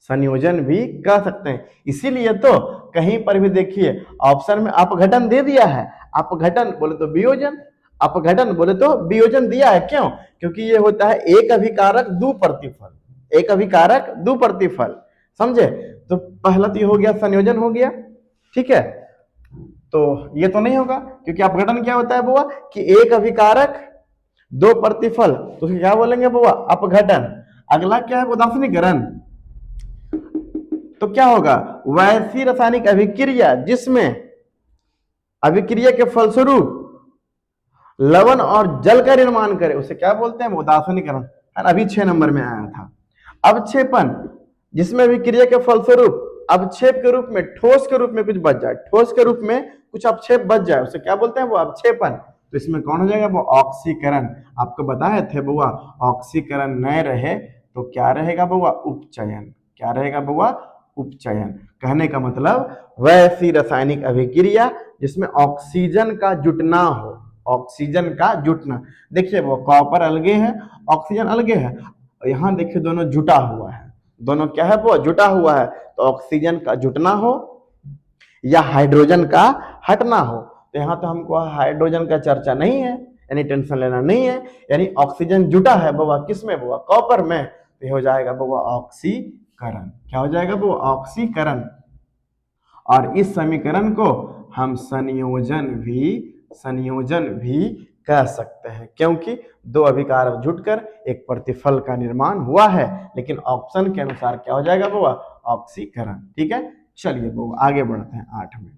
Speaker 1: संयोजन भी कह सकते हैं। इसीलिए तो कहीं पर भी देखिए ऑप्शन में अपघटन दे दिया है। अपघटन बोले तो वियोजन, अपघटन बोले तो वियोजन दिया है। क्यों? क्योंकि ये होता है एक अभिकारक दो प्रतिफल, एक अभिकारक दो प्रतिफल, समझे। तो पहला तो ये हो गया संयोजन हो गया, ठीक है। तो ये तो नहीं होगा क्योंकि अपघटन क्या होता है बुआ कि एक अभिकारक दो प्रतिफल, तो क्या बोलेंगे बुआ? अपघटन। अगला क्या है? उदासीनीकरण। तो क्या होगा? वैसी रासायनिक अभिक्रिया जिसमें अभिक्रिया के फलस्वरूप लवण और जल का निर्माण करे, उसे क्या बोलते हैं? उदासीनीकरण। अभी 6 नंबर में आया था। अवक्षेपण, जिसमें अभिक्रिया के फलस्वरूप अवक्षेप के रूप में, ठोस के रूप में कुछ बच जाए, ठोस के रूप में कुछ अवक्षेप बच जाए, उसे क्या बोलते हैं? वो अवक्षेपण। तो इसमें कौन हो जाएगा? वो ऑक्सीकरण। आपको बताए थे बुआ ऑक्सीकरण न रहे तो क्या रहेगा बुआ? उपचयन। क्या रहेगा बुआ? उपचयन। कहने का मतलब वैसी रासायनिक अभिक्रिया जिसमें ऑक्सीजन का जुटना हो, ऑक्सीजन का जुटना। देखिए वो कॉपर अलगे है, ऑक्सीजन अलगे है, यहाँ देखिए दोनों जुटा हुआ है, दोनों क्या है वो? जुटा हुआ है। तो ऑक्सीजन का जुटना हो या हाइड्रोजन का हटना हो, तो यहाँ तो हमको हाइड्रोजन का चर्चा नहीं है, यानी टेंशन लेना नहीं है। यानी ऑक्सीजन जुटा है बुआ किसमें? बुआ कॉपर में। तो हो जाएगा बुआ ऑक्सीकरण। क्या हो जाएगा बुआ? ऑक्सीकरण। और इस समीकरण को हम संयोजन भी कह सकते हैं, क्योंकि दो अभिकारक जुटकर एक प्रतिफल का निर्माण हुआ है। लेकिन ऑप्शन के अनुसार क्या हो जाएगा बुआ? ऑक्सीकरण। ठीक है। चलिए बुआ आगे बढ़ते हैं 8 में।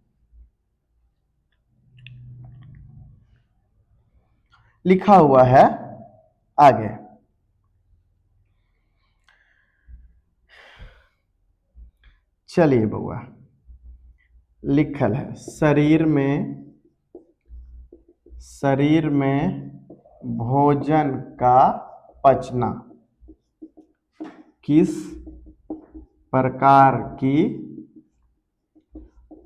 Speaker 1: लिखा हुआ है आगे, चलिए बुआ लिखल है शरीर में भोजन का पचना किस प्रकार की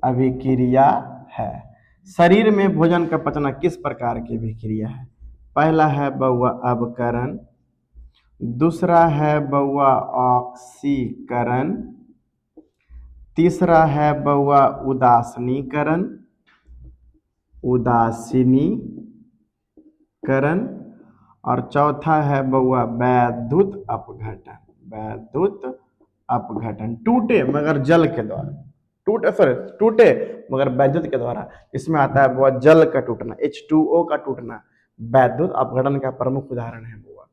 Speaker 1: अभिक्रिया है? शरीर में भोजन का पचना किस प्रकार की अभिक्रिया है? पहला है बउआ अवकरण, दूसरा है बउआ ऑक्सीकरण, तीसरा है बउआ उदासीनीकरण और चौथा है बउआ वैद्युत अपघटन। टूटे मगर जल के द्वारा, टूटे मगर वैद्युत के द्वारा। इसमें आता है बुआ जल का टूटना, H2O का टूटना वैद्युत अपघटन का प्रमुख उदाहरण है बुआ।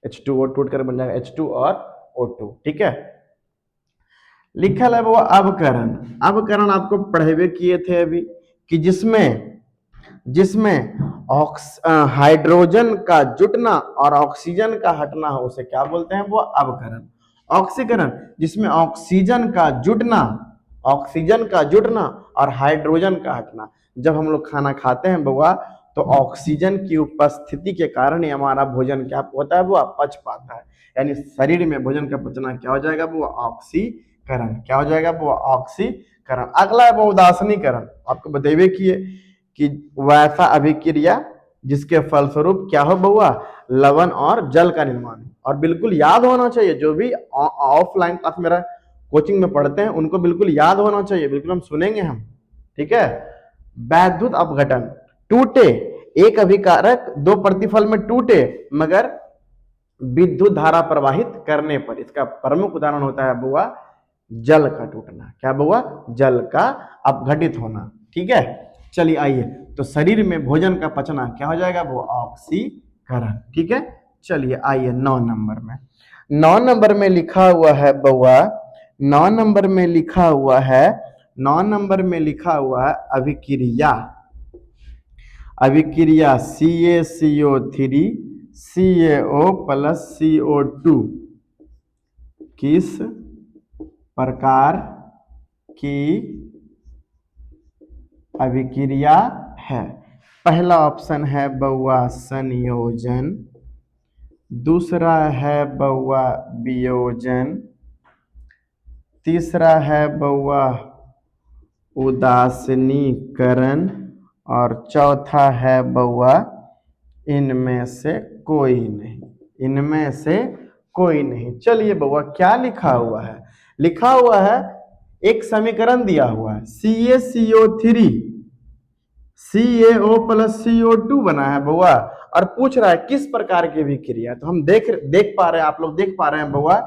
Speaker 1: H2O टूट कर बन जाएगा H2 और O2। ठीक है। लिखल है बुआ अवकरण। अवकरण आपको पढ़े किए थे अभी कि जिसमें हाइड्रोजन का जुटना और ऑक्सीजन का हटना हो, उसे क्या बोलते हैं? वो अवकरण। ऑक्सीकरण, जिसमें ऑक्सीजन का जुटना और हाइड्रोजन का हटना। जब हम लोग खाना खाते हैं बउआ तो ऑक्सीजन की उपस्थिति के कारण ही हमारा भोजन क्या होता है, वो पच पाता है। यानी शरीर में भोजन का पचना क्या हो जाएगा, वो ऑक्सीकरण। क्या हो जाएगा, वो ऑक्सीकरण। अगला है वो उदासीनीकरण। आपको बतेबे किए कि वैसा अभिक्रिया जिसके फलस्वरूप क्या हो बउआ, लवण और जल का निर्माण। और बिल्कुल याद होना चाहिए, जो भी ऑफलाइन क्लास मेरा कोचिंग में पढ़ते हैं उनको बिल्कुल याद होना चाहिए, बिल्कुल हम सुनेंगे हम, ठीक है। वैद्युत अपघटन, टूटे एक अभिकारक दो प्रतिफल में टूटे मगर विद्युत धारा प्रवाहित करने पर। इसका प्रमुख उदाहरण होता है बुआ जल का टूटना। क्या बुआ, जल का अपघटित होना, ठीक है। चलिए आइए, तो शरीर में भोजन का पचना क्या हो जाएगा, वो ऑक्सीकरण, ठीक है। चलिए आइए 9 नंबर में। 9 नंबर में लिखा हुआ है बउआ, 9 नंबर में लिखा हुआ है, 9 नंबर में लिखा हुआ है अभिक्रिया। अभिक्रिया CaCO3 CaO प्लस CO2 किस प्रकार की अभिक्रिया है। पहला ऑप्शन है बउआ संयोजन, दूसरा है बउआ वियोजन, तीसरा है बउआ उदासीनीकरण और चौथा है बउआ इनमें से कोई नहीं। इनमें से कोई नहीं। चलिए बउआ क्या लिखा हुआ है, लिखा हुआ है एक समीकरण दिया हुआ है CaCO3 CaO प्लस CO2 बना है बउआ, और पूछ रहा है किस प्रकार की अभिक्रिया। तो हम देख पा रहे हैं, आप लोग देख पा रहे हैं बउआ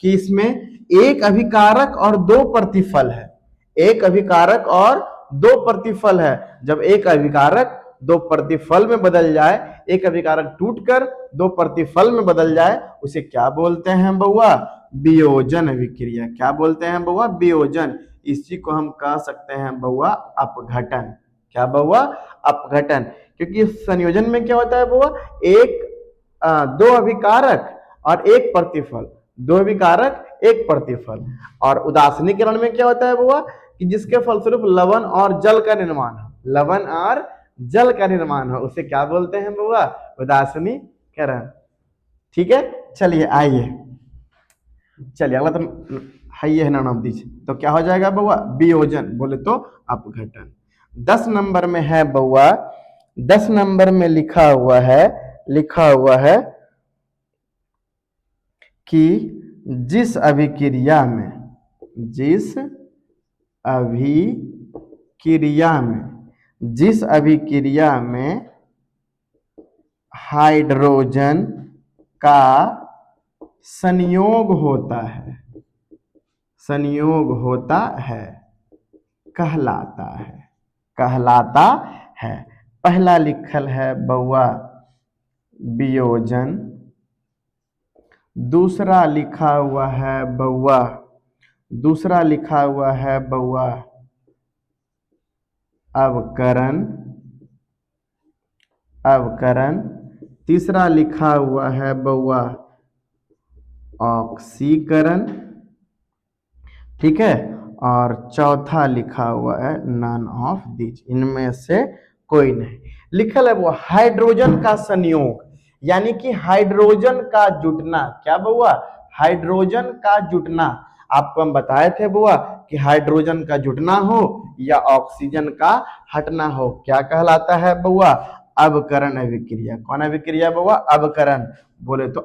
Speaker 1: कि इसमें एक अभिकारक और दो प्रतिफल है। एक अभिकारक और दो प्रतिफल है। जब एक अभिकारक दो प्रतिफल में बदल जाए, एक अभिकारक टूटकर दो प्रतिफल में बदल जाए, उसे क्या बोलते हैं बउआ, वियोजन अभिक्रिया। क्या बोलते हैं बउआ, वियोजन। इसी को हम कह सकते हैं बउआ अपघटन। क्या बउआ, अपघटन। क्योंकि संयोजन में क्या होता है बउआ, दो अभिकारक और एक प्रतिफल, दो अभिकारक एक प्रतिफल। और उदासीनीकरण में क्या होता है बउआ, कि जिसके फलस्वरूप लवण और जल का निर्माण हो, लवण और जल का निर्माण हो, उसे क्या बोलते हैं बउआ, उदासीनीकरण, ठीक है। चलिए आइए, चलिए अगला तो है ना नाम दीजिए, तो क्या हो जाएगा बउआ, वियोजन बोले तो अपघटन। 10 नंबर में है बउआ, 10 नंबर में लिखा हुआ है कि जिस अभिक्रिया में हाइड्रोजन का संयोग होता है कहलाता है। पहला लिखल है बउआ वियोजन, दूसरा लिखा हुआ है बउआ अवकरण, तीसरा लिखा हुआ है बउआ ऑक्सीकरण, ठीक है। और चौथा लिखा हुआ है नन ऑफ दीज, इनमें से कोई नहीं। लिखल है वो हाइड्रोजन का संयोग, यानी कि हाइड्रोजन का जुटना। क्या बउआ, हाइड्रोजन का जुटना। आपको हम बताए थे बुआ कि हाइड्रोजन का जुटना हो या ऑक्सीजन का हटना हो, क्या कहलाता है बुआ, अवकरण अभिक्रिया। कौन अभिक्रिया बुआ, अवकरण बोले तो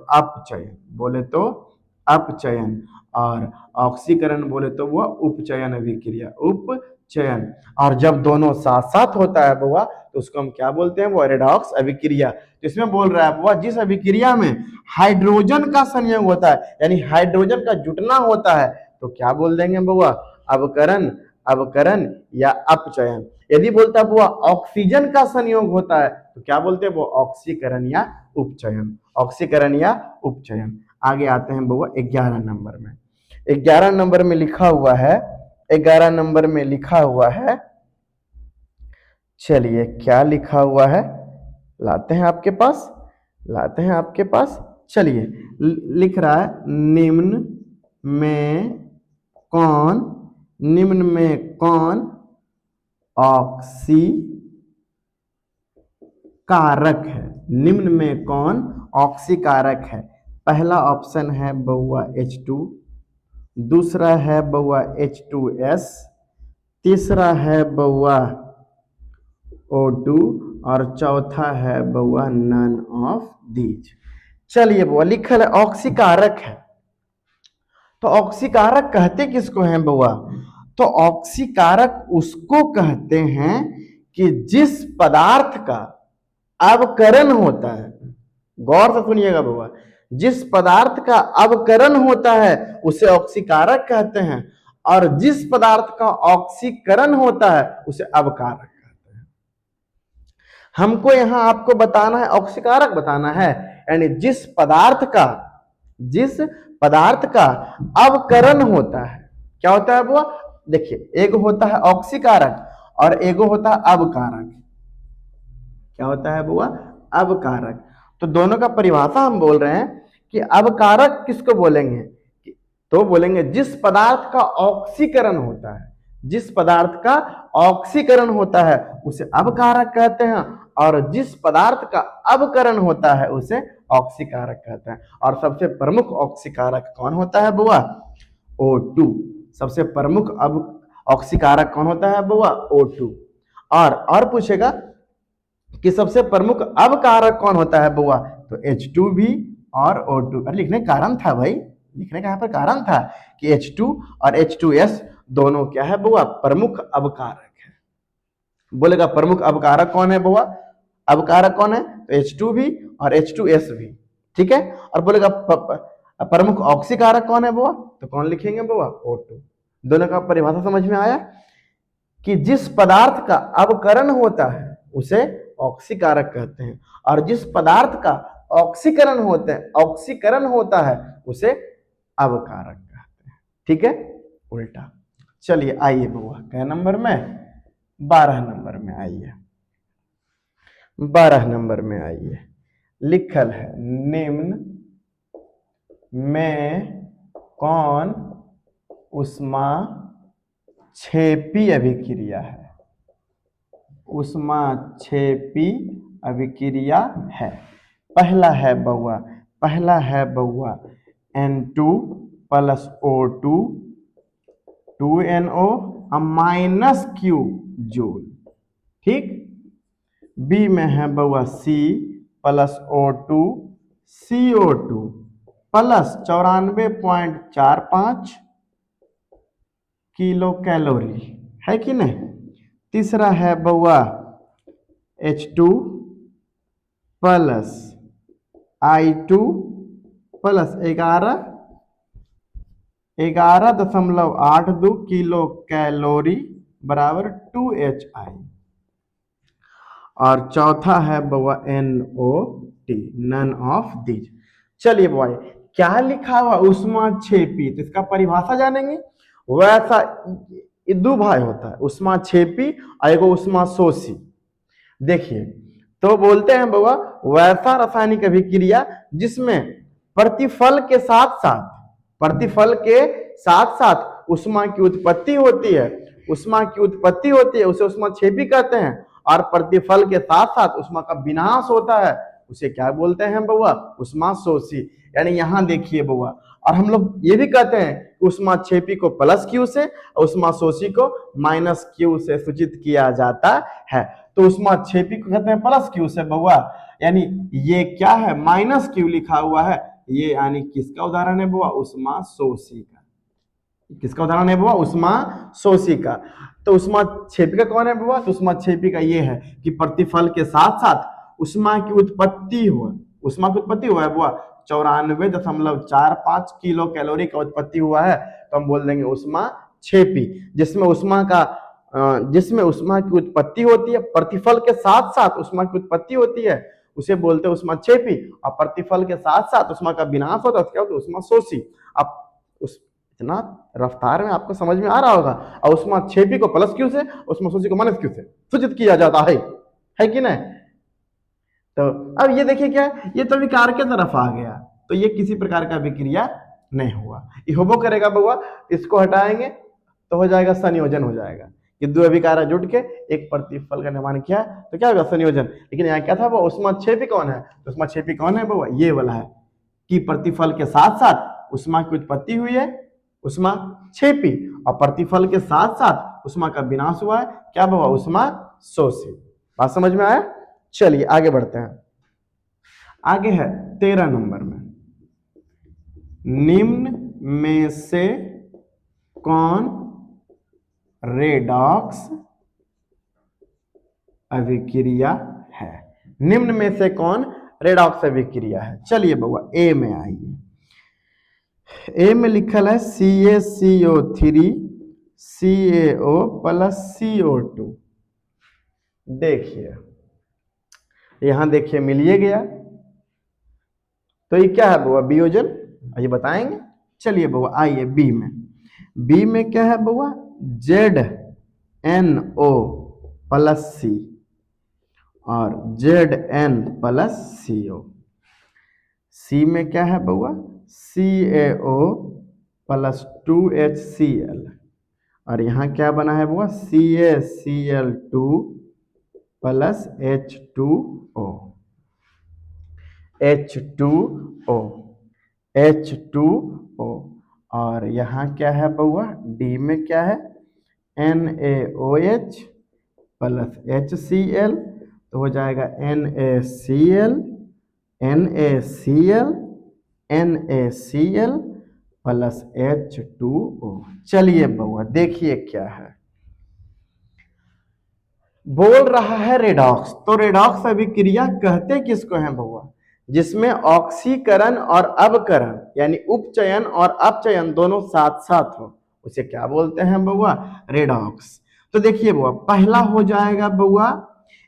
Speaker 1: अपचयन, और ऑक्सीकरण बोले तो वो उपचयन अभिक्रिया, उपचयन। और जब दोनों साथ साथ होता है बुआ तो उसको हम क्या बोलते हैं, वो रेडॉक्स अभिक्रिया। तो इसमें बोल रहा है बुआ जिस अभिक्रिया में हाइड्रोजन का संयोग होता है, यानी हाइड्रोजन का जुटना होता है, तो क्या बोल देंगे बुआ, अवकरण या अपचयन। यदि बोलता है बुआ ऑक्सीजन का संयोग होता है, तो क्या बोलते हैं वो ऑक्सीकरण या उपचयन। आगे आते हैं बउआ 11 नंबर में। 11 नंबर में लिखा हुआ है, चलिए क्या लिखा हुआ है, लाते हैं आपके पास। चलिए लिख रहा है निम्न में कौन कारक है, निम्न में कौन ऑक्सीकारक है? पहला ऑप्शन है बउआ H2, दूसरा है बउआ H2S, तीसरा है बउआ O2 और चौथा है बउआ नन ऑफ दीज। चलिए बउआ लिखल है ऑक्सीकारक है, तो ऑक्सीकारक कहते किसको हैं बउआ? तो ऑक्सीकारक उसको कहते हैं कि जिस पदार्थ का अवकरण होता है, गौर से सुनिएगा बउआ, जिस पदार्थ का अवकरण होता है उसे ऑक्सीकारक कहते हैं, और जिस पदार्थ का ऑक्सीकरण होता है उसे अवकारक कहते हैं। हमको यहां आपको बताना है, ऑक्सीकारक बताना है, यानी जिस पदार्थ का अवकरण होता है। क्या होता है बुआ? देखिए, एक होता है ऑक्सीकारक और एक होता है अवकारक। क्या होता है बुआ? अवकारक। तो दोनों का परिभाषा हम बोल रहे हैं कि अवकारक किसको बोलेंगे? तो बोलेंगे जिस पदार्थ का ऑक्सीकरण होता है, जिस पदार्थ का ऑक्सीकरण होता है उसे अवकारक कहते हैं, और जिस पदार्थ का अवकरण होता है उसे ऑक्सीकारक कहते हैं। और सबसे प्रमुख ऑक्सीकारक कौन होता है बुआ? O2। सबसे प्रमुख ऑक्सीकारक कौन होता है बुआ? O2। और पूछेगा कि सबसे प्रमुख अवकारक कौन होता है बुआ? तो H2 भी और O2। अरे लिखने का कारण था भाई, लिखने का यहाँ पर कारण था कि H2 और H2S दोनों क्या है बुआ? प्रमुख अवकारक है। बोलेगा प्रमुख अवकारक कौन है बुआ? अवकारक कौन है? तो H2 भी और H2S भी, ठीक है। और बोलेगा प्रमुख ऑक्सीकारक कौन है बुआ? तो कौन लिखेंगे बुआ? O2। दोनों का परिभाषा समझ में आया कि जिस पदार्थ का अवकरण होता है उसे ऑक्सीकारक कहते हैं, और जिस पदार्थ का ऑक्सीकरण होता है उसे अवकारक कहते हैं, ठीक है। उल्टा। चलिए आइए बुआ, कै नंबर में? 12 नंबर में आइए, 12 नंबर में आइए। लिखल है निम्न में कौन ऊष्माक्षेपी अभिक्रिया है? ऊष्माक्षेपी अभिक्रिया है। पहला है बउआ N2 plus O2 2NO minus Q joule, ठीक। बी में है बउआ C plus O2 CO2 plus 94.45 kilo calorie, है कि नहीं। तीसरा है बउआ H2 plus I2 plus 11.82 kilo calorie बराबर 2HI। और चौथा है बउआ NOT, नन ऑफ दीज। चलिए बुआ, क्या लिखा हुआ? ऊष्माक्षेपी। तो इसका परिभाषा जानेंगे। वैसा ये दो भाई होता है, ऊष्माक्षेपी और एक ऊष्माशोषी। देखिए, तो बोलते हैं बउआ वैसा रासायनिक अभिक्रिया जिसमें प्रतिफल के साथ साथ ऊष्मा की उत्पत्ति होती है, उसे ऊष्माक्षेपी कहते हैं। और प्रतिफल के साथ साथ ऊष्मा का विनाश होता है, उसे क्या बोलते हैं बउआ? ऊष्माशोषी। यानी यहां देखिए बउआ, और हम लोग ये भी कहते हैं ऊष्माक्षेपी को प्लस Q से, ऊष्माशोषी को माइनस Q से सूचित किया जाता है। तो ऊष्माक्षेपी को कहते हैं प्लस Q से बउआ, यानी ये क्या है? माइनस Q लिखा हुआ है। ये यानी किसका उदाहरण है बुआ? ऊष्माशोषी का। किसका उदाहरण है बुआ? ऊष्माशोषी का। तो ऊष्माक्षेपी का कौन है बुआ? तो ऊष्माक्षेपी का ये है कि प्रतिफल के साथ साथ ऊष्मा की उत्पत्ति हुआ है बुआ। 94.45 किलो कैलोरी का उत्पत्ति हुआ है, तो हम बोल देंगे ऊष्माक्षेपी। जिसमें ऊष्मा की उत्पत्ति होती है, प्रतिफल के साथ साथ ऊष्मा की उत्पत्ति होती है, उसे बोलते हैं ऊष्माक्षेपी। और प्रतिफल के साथ साथ ऊष्मा का विनाश होता है, उसके बाद ऊष्माशोषी। अब इतना रफ्तार में आपको समझ में आ रहा होगा। और ऊष्माक्षेपी को प्लस Q से, ऊष्माशोषी को माइनस Q से सूचित किया जाता है कि नहीं। तो अब ये देखिए क्या है, ये तो विकार के तरफ आ गया, तो ये किसी प्रकार का विक्रिया नहीं हुआ। ये होबो करेगा बउआ, इसको हटाएंगे तो हो जाएगा संयोजन हो जाएगा। कि दो अभिकारक जुट के एक प्रतिफल का निर्माण किया, तो क्या होगा संयोजन। लेकिन यहाँ क्या था वो ऊष्माक्षेपी कौन है, तो ऊष्माक्षेपी कौन है वो ये वाला है कि प्रतिफल के साथ साथ उष्मा की उत्पत्ति हुई है, ऊष्माक्षेपी, और प्रतिफल के साथ साथ उष्मा का विनाश हुआ है, क्या हुआ उष्मा शोषी। बात समझ में आया। चलिए आगे बढ़ते हैं। आगे है 13 नंबर में, निम्न में से कौन रेडॉक्स अभिक्रिया है। निम्न में से कौन रेडॉक्स अभिक्रिया है। चलिए बउआ ए में आइए। ए में लिखल है CaCO3 CaO प्लस CO2। देखिए यहां देखिए मिलिए गया, तो ये क्या है बउआ वियोजन, ये बताएंगे। चलिए बउआ आइए बी में। बी में क्या है बउआ ZNO प्लस C और Zn प्लस CO। सी में क्या है बउआ CaO प्लस 2HCl और यहाँ क्या बना है बउआ CaCl2 प्लस H2O और यहाँ क्या है बउआ डी में क्या है NaOH प्लस HCl, तो हो जाएगा NaCl प्लस H2O। चलिए बउआ देखिए क्या है, बोल रहा है रेडॉक्स। तो रेडॉक्स अभिक्रिया कहते किसको हैं बउआ, जिसमें ऑक्सीकरण और अवकरण यानी उपचयन और अपचयन दोनों साथ साथ हो, उसे क्या बोलते हैं बउआ रेडॉक्स। तो देखिए बउआ पहला हो जाएगा बउआ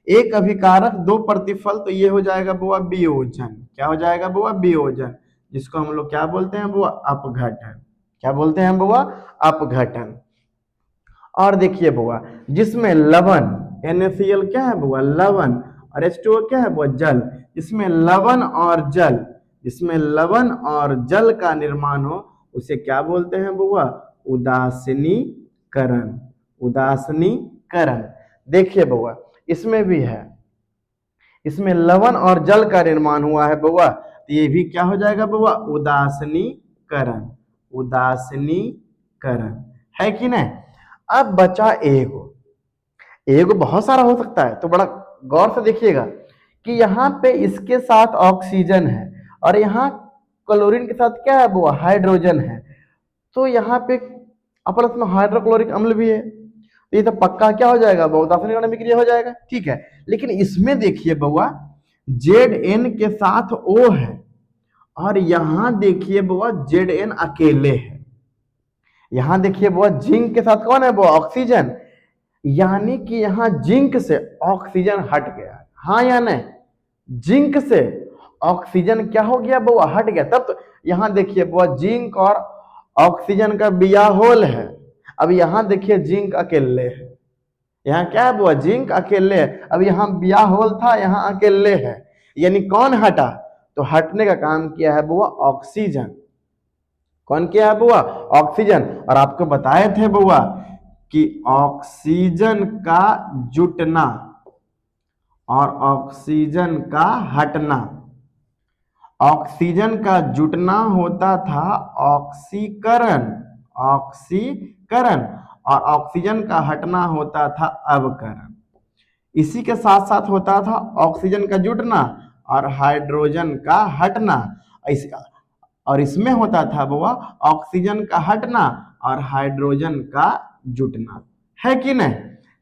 Speaker 1: एक अभिकारक दो प्रतिफल, तो ये हो जाएगा बउआ वियोजन। क्या हो जाएगा बउआ वियोजन, जिसको हम लोग क्या बोलते हैं बउआ अपघटन। क्या बोलते हैं बउआ अपघटन। और देखिए बउआ जिसमें लवण NaCl क्या है बउआ लवण और H2O क्या है बउआ जल, जिसमें लवण और जल, जिसमें लवण और जल का निर्माण हो उसे क्या बोलते हैं बउआ उदासीनीकरण। उदासीनीकरण। देखिए बउआ इसमें भी है, इसमें लवण और जल का निर्माण हुआ है बउआ, तो ये भी क्या हो जाएगा बउआ उदासीनीकरण। उदासीनीकरण है कि नहीं। अब बचा एगो, एगो बहुत सारा हो सकता है, तो बड़ा गौर से देखिएगा कि यहाँ पे इसके साथ ऑक्सीजन है और यहाँ क्लोरीन के साथ क्या है वो हाइड्रोजन है, तो यहाँ पे अपरस में हाइड्रोक्लोरिक अम्ल भी है, तो ये तो पक्का क्या हो जाएगा वो उदासीनीकरण अभिक्रिया हो जाएगा। ठीक है, लेकिन इसमें देखिए बउआ Zn के साथ O है और यहाँ देखिए बउआ Zn अकेले है। यहाँ देखिए बउआ जिंक के साथ कौन है वो ऑक्सीजन, यानी कि यहाँ जिंक से ऑक्सीजन हट गया। हाँ या नहीं, जिंक से ऑक्सीजन क्या हो गया बउआ हट गया। तब तो यहाँ देखिए बउआ जिंक और ऑक्सीजन का बियाहोल है, अब यहाँ देखिए जिंक अकेले है। यहाँ क्या है बउआ जिंक अकेले है, अब यहाँ बियाहोल था यहाँ अकेले है, यानी कौन हटा, तो हटने का काम किया है बउआ ऑक्सीजन। कौन किया है बउआ ऑक्सीजन। और आपको बताए थे बउआ कि ऑक्सीजन का जुटना और ऑक्सीजन का हटना, ऑक्सीजन का जुटना होता था ऑक्सीकरण, ऑक्सीकरण, और ऑक्सीजन का हटना होता था अवकरण। इसी के साथ साथ होता था ऑक्सीजन का जुटना और हाइड्रोजन का हटना, और इसमें होता था बउआ ऑक्सीजन का हटना और हाइड्रोजन का जुटना, है कि नहीं।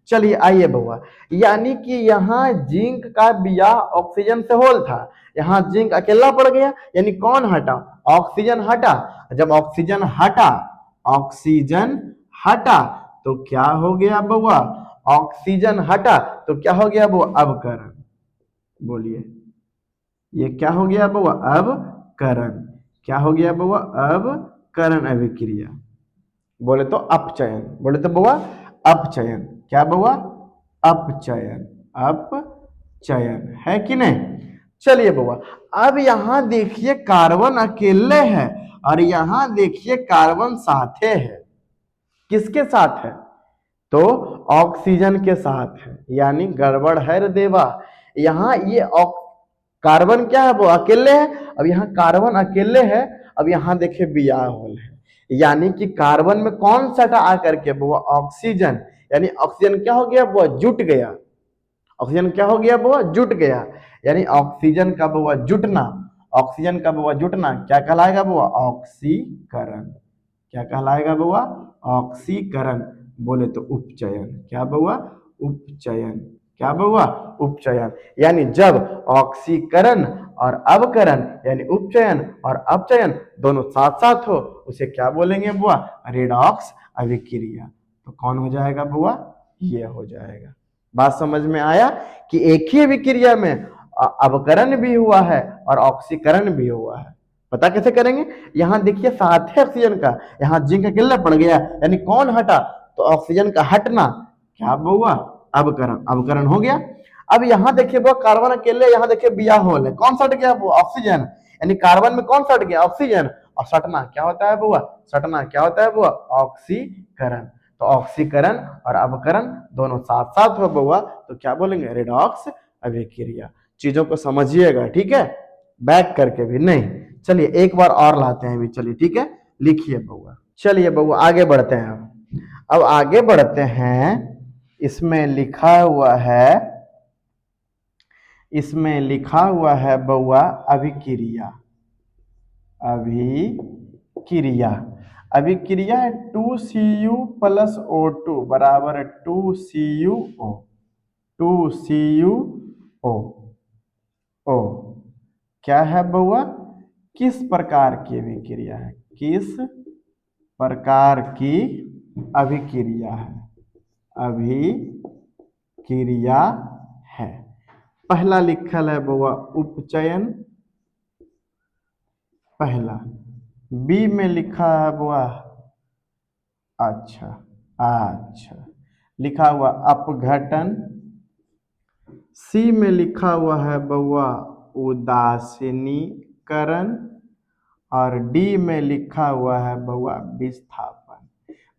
Speaker 1: चलिए आइए बउआ, यानी कि यहाँ जिंक का बिया ऑक्सीजन से होल था, यहाँ जिंक अकेला पड़ गया, यानी कौन हटा ऑक्सीजन हटा। जब ऑक्सीजन हटा, ऑक्सीजन हटा तो क्या हो गया बउआ ऑक्सीजन हटा तो क्या हो गया वो अवकरण। बोलिए ये क्या हो गया बउआ अवकरण। क्या हो गया बउआ अवकरण अभिक्रिया। बोले तो अपचयन, बोले तो बउआ अपचयन। क्या बउआ अपचयन, अपचयन, है कि नहीं। चलिए बउआ अब यहां देखिए कार्बन अकेले है और यहां देखिए कार्बन साथे है। किसके साथ है, तो ऑक्सीजन के साथ है, यानी गड़बड़ है रे देवा। यहाँ ये कार्बन क्या है, वो अकेले है। अब यहाँ कार्बन अकेले है, अब यहाँ देखिए Br होल है, यानी कि कार्बन में कौन सा आकर के वो ऑक्सीजन, यानी ऑक्सीजन क्या हो गया, वो जुट गया। ऑक्सीजन क्या हो गया, वो जुट गया, यानी ऑक्सीजन का वो जुटना, ऑक्सीजन का वो जुटना क्या कहलाएगा, वो ऑक्सीकरण। क्या कहलाएगा बुआ, ऑक्सीकरण। बोले तो उपचयन। क्या बुआ, उपचयन। क्या बुआ, उपचयन। यानी जब ऑक्सीकरण और अवकरण यानी उपचयन और अपचयन दोनों साथ साथ हो, उसे क्या बोलेंगे बुआ, रेडॉक्स अभिक्रिया। तो कौन हो जाएगा बुआ, ये हो जाएगा। बात समझ में आया कि एक ही अभिक्रिया में अवकरण भी हुआ है और ऑक्सीकरण भी हुआ है। पता कैसे करेंगे, यहां देखिए साथ है ऑक्सीजन का, यहाँ जिंक अकेला पड़ गया, यानी कौन हटा, तो ऑक्सीजन का हटना क्या हुआ, अवकरण। अवकरण हो गया। अब यहाँ देखिए वो कार्बन अकेले, यहाँ देखिए Br होल है, कौन सट गया, वो ऑक्सीजन, यानी कार्बन में कौन सट गया, ऑक्सीजन। और सटना क्या होता है बुआ, सटना क्या होता है बुआ, ऑक्सीकरण। तो ऑक्सीकरण और अवकरण दोनों साथ साथ हो बुआ, तो क्या बोलेंगे, रेडॉक्स अभिक्रिया। चीजों को समझिएगा, ठीक है, बैक करके भी नहीं। चलिए एक बार और लाते हैं भी, चलिए ठीक है, लिखिए बउआ। चलिए बउआ आगे बढ़ते हैं। अब आगे बढ़ते हैं, इसमें लिखा हुआ है, इसमें लिखा हुआ है बउआ अभिक्रिया। अभिक्रिया, अभिक्रिया है 2Cu प्लस O2 बराबर 2CuO। 2CuO ओ क्या है बउआ, किस प्रकार की अभिक्रिया है, किस प्रकार की अभिक्रिया है, अभिक्रिया है। पहला लिखल है बउआ उपचयन, पहला। बी में लिखा है बुआ, अच्छा अच्छा, लिखा हुआ अपघटन। सी में लिखा हुआ है बउआ उदासीनीकरण। और डी में लिखा हुआ है बउआ विस्थापन।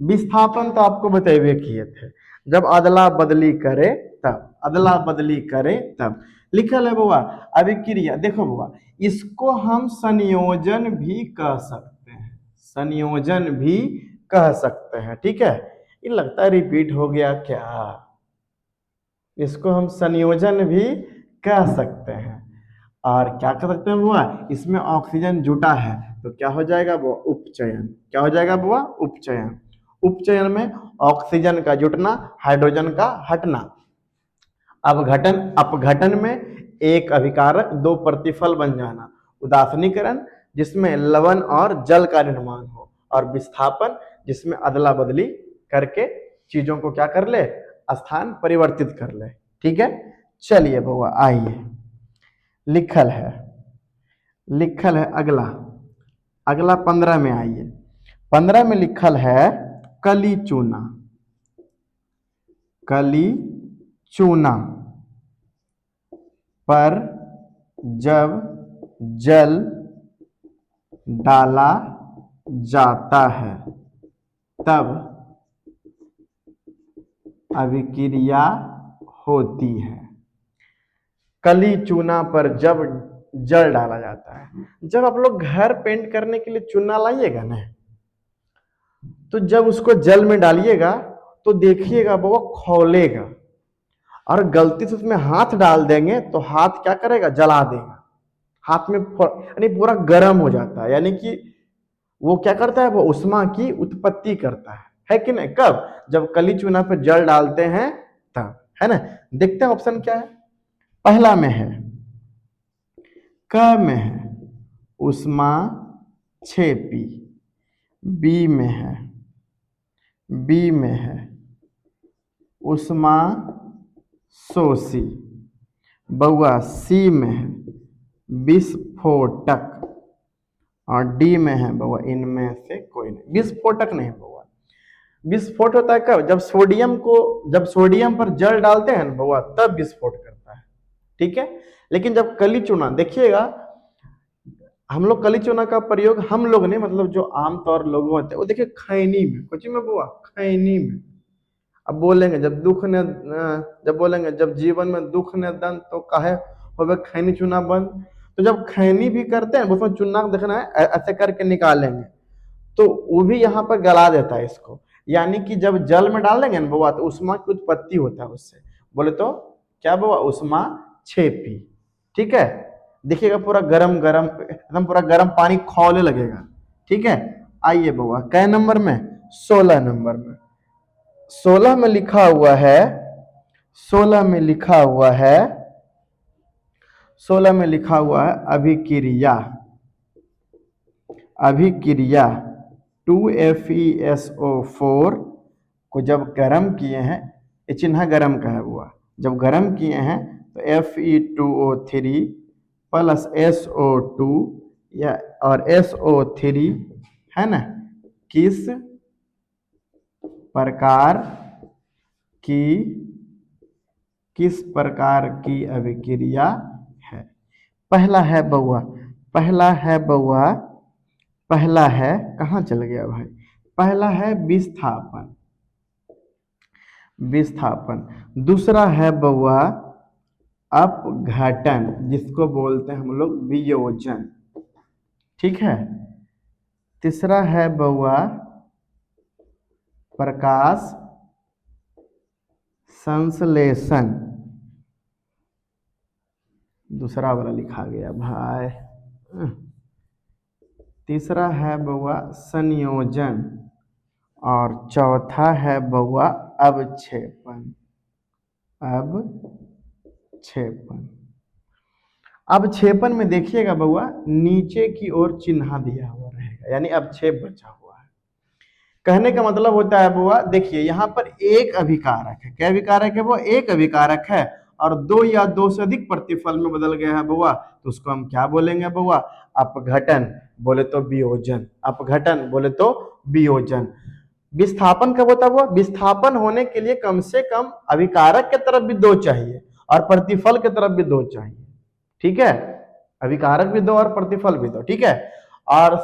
Speaker 1: विस्थापन तो आपको बतेबे किए थे, जब अदला बदली करे तब, अदला बदली करे तब। लिखल है बउआ अभिक्रिया, देखो बउआ इसको हम संयोजन भी कह सकते हैं, संयोजन भी कह सकते हैं, ठीक है। ये लगता है रिपीट हो गया क्या, इसको हम संयोजन भी कह सकते हैं। और क्या कर सकते हैं बुआ, इसमें ऑक्सीजन जुटा है तो क्या हो जाएगा वो उपचयन। क्या हो जाएगा बुआ, उपचयन। उपचयन में ऑक्सीजन का जुटना, हाइड्रोजन का हटना। अपघटन, अपघटन में एक अभिकारक दो प्रतिफल बन जाना। उदासीनीकरण जिसमें लवण और जल का निर्माण हो। और विस्थापन जिसमें अदला बदली करके चीजों को क्या कर ले, स्थान परिवर्तित कर ले, ठीक है। चलिए बउआ आइए, लिखल है, लिखल है अगला, अगला 15 में आइए। 15 में लिखल है कली चूना। कली चूना पर जब जल डाला जाता है तब अभिक्रिया होती है। कली चूना पर जब जल डाला जाता है, जब आप लोग घर पेंट करने के लिए चूना लाइएगा ना, तो जब उसको जल में डालिएगा तो देखिएगा वो खौलेगा, और गलती से उसमें हाथ डाल देंगे तो हाथ क्या करेगा, जला देगा। हाथ में यानी पूरा गर्म हो जाता है, यानी कि वो क्या करता है, वो उष्मा की उत्पत्ति करता है कि नहीं। कब, जब कली चूना पर जल डालते हैं तब, है ना। देखते हैं ऑप्शन क्या है। पहला में है, क में है उष्मा छेपी, बी में है, बी में है उष्मा शोषी, बउआ सी में है विस्फोटक, और डी में है बउआ इनमें से कोई नहीं। विस्फोटक नहीं बउआ, विस्फोट होता है कब, जब सोडियम को, जब सोडियम पर जल डालते हैं ना बउआ तब विस्फोट करता है, ठीक है। लेकिन जब कली चूना, देखिएगा हम लोग कली चूना का प्रयोग, हम लोग ने मतलब जो आमतौर लोग होते हैं वो देखिए खैनी में, कुछ में बुआ खैनी में, अब बोलेंगे जब बोलेंगे जब जीवन में दुख ने दन तो काहे होवे खैनी चुना बंद। तो जब खैनी भी करते हैं उसमें चुना देखना है, ऐसे करके निकालेंगे तो वो भी यहाँ पर गला देता है इसको। यानी कि जब जल में डाल देंगे ना बउआ तो उष्मा की उत्पत्ति होता है उससे। बोले तो क्या बउआ, उष्मा छेपी। ठीक है, देखिएगा पूरा गरम गरम एकदम पूरा गरम पानी खौलने लगेगा। ठीक है, आइए बउआ कै नंबर में, 16 नंबर में। 16 में लिखा हुआ है, 16 में लिखा हुआ है, 16 में लिखा हुआ है अभिक्रिया। अभिक्रिया 2FeSO4 को जब गर्म किए हैं, ये चिन्ह गर्म का है हुआ, जब गर्म किए हैं तो Fe2O3 प्लस SO2 या और SO3 है ना, किस प्रकार की अभिक्रिया है। पहला है बउआ, पहला है कहाँ चल गया भाई, पहला है विस्थापन, दूसरा है बउआ अपघटन जिसको बोलते हैं हम लोग वियोजन। ठीक है, तीसरा है बउआ प्रकाश संश्लेषण, दूसरा वाला लिखा गया भाई। तीसरा है बउआ संयोजन और चौथा है बउआ अवक्षेपण। अवक्षेपण में देखिएगा बउआ नीचे की ओर चिन्ह दिया हुआ रहेगा, यानी अवक्षेप बचा हुआ है। कहने का मतलब होता है बउआ, देखिए यहाँ पर एक अभिकारक है, क्या अभिकारक है वो, एक अभिकारक है और दो या दो से अधिक प्रतिफल में बदल गया है बउआ, तो उसको हम क्या बोलेंगे बउआ, अपघटन बोले तो वियोजन, अपघटन बोले तो वियोजन। विस्थापन कब होता है वो, विस्थापन होने के लिए कम से कम अभिकारक के तरफ भी दो चाहिए और प्रतिफल के तरफ भी दो चाहिए। ठीक है, अभिकारक भी दो और प्रतिफल भी दो। ठीक है, और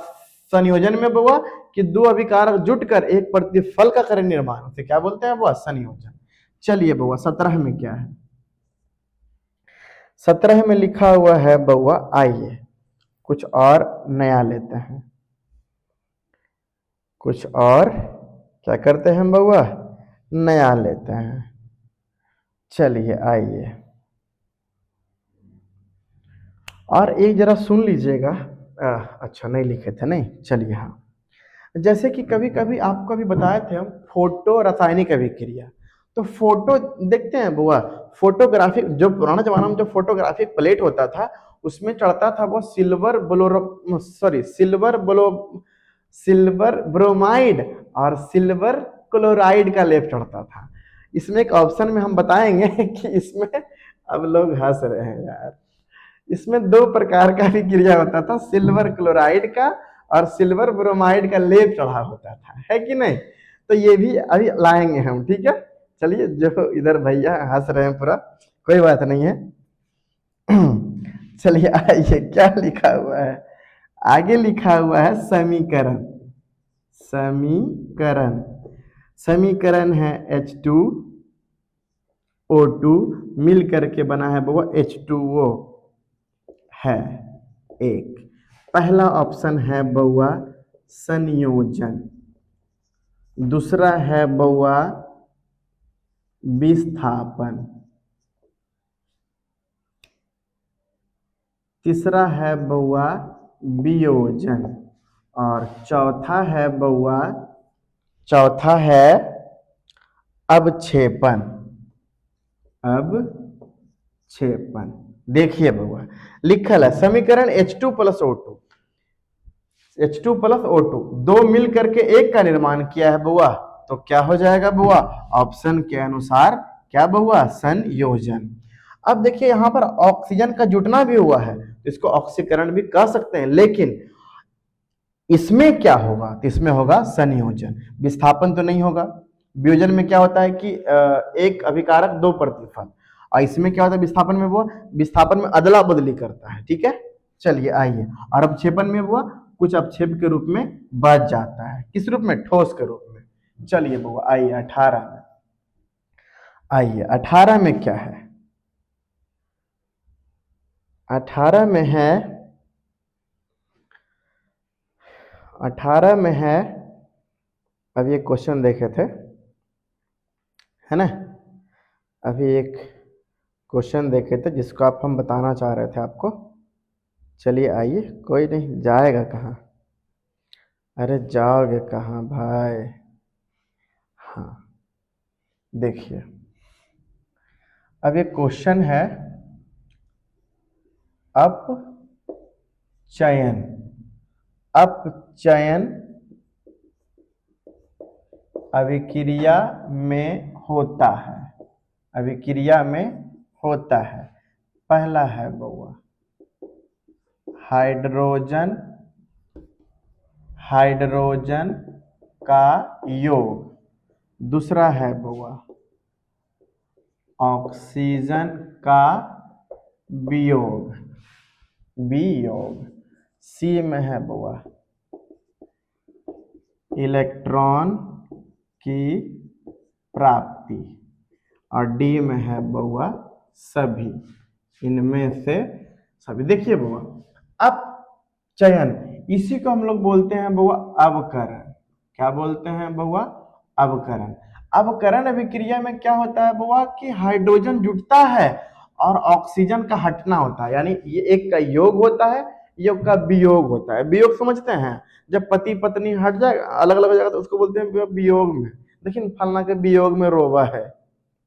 Speaker 1: संयोजन में बउआ कि दो अभिकारक जुटकर एक प्रतिफल का करें निर्माण, उसे क्या बोलते हैं बउआ, संयोजन। चलिए बउआ 17 में क्या है, 17 में लिखा हुआ है बउआ, आइए कुछ और नया लेते हैं, कुछ और क्या करते हैं बउआ, नया लेते हैं। चलिए आइए, और एक जरा सुन लीजिएगा। अच्छा नहीं लिखे थे, नहीं चलिए हाँ, जैसे कि कभी कभी आपको भी बताए थे हम फोटो रासायनिक अभिक्रिया, तो फोटो देखते हैं बुआ, फोटोग्राफिक जो पुराना जमाना में जो फोटोग्राफिक प्लेट होता था उसमें चढ़ता था वो सिल्वर ब्रोमाइड और सिल्वर क्लोराइड का लेप चढ़ता था। इसमें एक ऑप्शन में हम बताएंगे कि इसमें, अब लोग हंस रहे हैं यार, इसमें दो प्रकार का भी क्रिया होता था, सिल्वर क्लोराइड का और सिल्वर ब्रोमाइड का लेप चढ़ा होता था, है कि नहीं। तो ये भी अभी लाएंगे हम, ठीक है। चलिए, जो इधर भैया हंस रहे हैं पूरा, कोई बात नहीं है। चलिए आइए, क्या लिखा हुआ है आगे, लिखा हुआ है समीकरण। समीकरण है H2O2 मिल करके बना है वो H2O है एक। पहला ऑप्शन है बउआ संयोजन, दूसरा है बउआ विस्थापन, तीसरा है बउआ वियोजन और चौथा है अवक्षेपण। देखिए बउआ लिखल है समीकरण H2 प्लस O2 दो मिल करके एक का निर्माण किया है बउआ, तो क्या हो जाएगा बउआ, ऑप्शन के अनुसार क्या बउआ, संयोजन। अब देखिए यहाँ पर ऑक्सीजन का जुटना भी हुआ है, इसको ऑक्सीकरण भी कह सकते हैं, लेकिन इसमें क्या होगा, तो इसमें होगा संयोजन, विस्थापन तो नहीं होगा। वियोजन में क्या होता है कि एक अभिकारक दो प्रतिफल, और इसमें क्या होता है विस्थापन में, वो विस्थापन में अदला बदली करता है, ठीक है। चलिए आइए, और अवक्षेपण में वो कुछ अवक्षेप के रूप में बच जाता है, किस रूप में, ठोस के रूप में। चलिए बुआ आइए 18 में, आइए 18 में क्या है? 18 में है, 18 में है, अभी एक क्वेश्चन देखे थे, है ना? अभी एक क्वेश्चन देखे थे जिसको आप हम बताना चाह रहे थे आपको। चलिए आइए, कोई नहीं जाएगा कहाँ, अरे जाओगे कहाँ भाई। हाँ देखिए, अब एक क्वेश्चन है, अपचयन, अपचयन अभिक्रिया में होता है, अभिक्रिया में होता है। पहला है बउआ हाइड्रोजन, हाइड्रोजन का योग, दूसरा है बउआ ऑक्सीजन का वियोग, वियोग। सी में है बउआ इलेक्ट्रॉन की प्राप्ति, और डी में है बउआ सभी, इनमें से सभी। देखिए बउआ, अपचयन, इसी को हम लोग बोलते हैं बउआ अवकरण। क्या बोलते हैं बउआ? अवकरण। अवकरण अभिक्रिया में क्या होता है बउआ कि हाइड्रोजन जुटता है और ऑक्सीजन का हटना होता है, यानी ये एक का योग होता है, योग का वियोग होता है। वियोग समझते हैं, जब पति पत्नी हट जाए अलग अलग जगह तो उसको बोलते हैं वियोग में। लेकिन फलना के वियोग में रोवा है,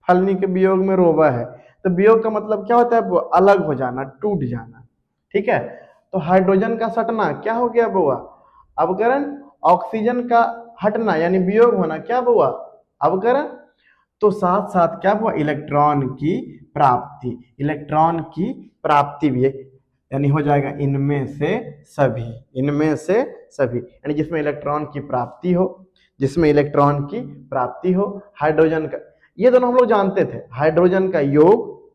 Speaker 1: फलनी के वियोग में रोवा है, तो वियोग का मतलब क्या होता है? वो अलग हो जाना, टूट जाना। ठीक है, तो हाइड्रोजन का सटना क्या हो गया बुआ? अवकरण। ऑक्सीजन का हटना यानी वियोग होना क्या बुआ? अवकरण। तो साथ साथ क्या हुआ? इलेक्ट्रॉन की प्राप्ति, इलेक्ट्रॉन की प्राप्ति भी यानी हो जाएगा इनमें से सभी, इनमें से सभी, यानी जिसमें इलेक्ट्रॉन की प्राप्ति हो, जिसमें इलेक्ट्रॉन की प्राप्ति हो, हाइड्रोजन का, ये दोनों हम लोग जानते थे, हाइड्रोजन का योग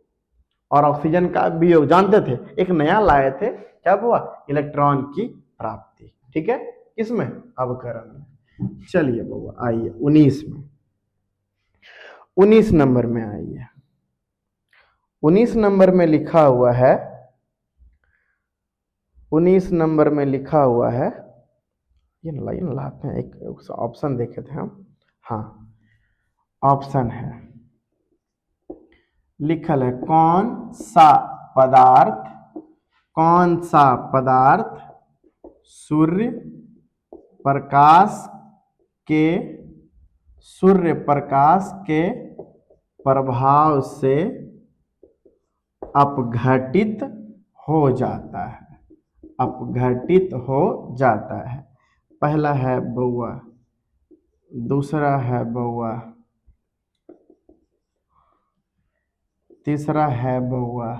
Speaker 1: और ऑक्सीजन का वियोग जानते थे। एक नया लाए थे, क्या हुआ? इलेक्ट्रॉन की प्राप्ति। ठीक है, किसमें? अवकरण में। चलिए बउआ आइए 19 में, 19 नंबर में आइए। 19 नंबर में लिखा हुआ है, 19 नंबर में लिखा हुआ है, ये लाते हैं, एक ऑप्शन देखे थे हम। हाँ, ऑप्शन है, लिखल है कौन सा पदार्थ, कौन सा पदार्थ सूर्य प्रकाश के, सूर्य प्रकाश के प्रभाव से अपघटित हो जाता है, अपघटित हो जाता है। पहला है बउआ, दूसरा है बउआ, तीसरा है बउआ,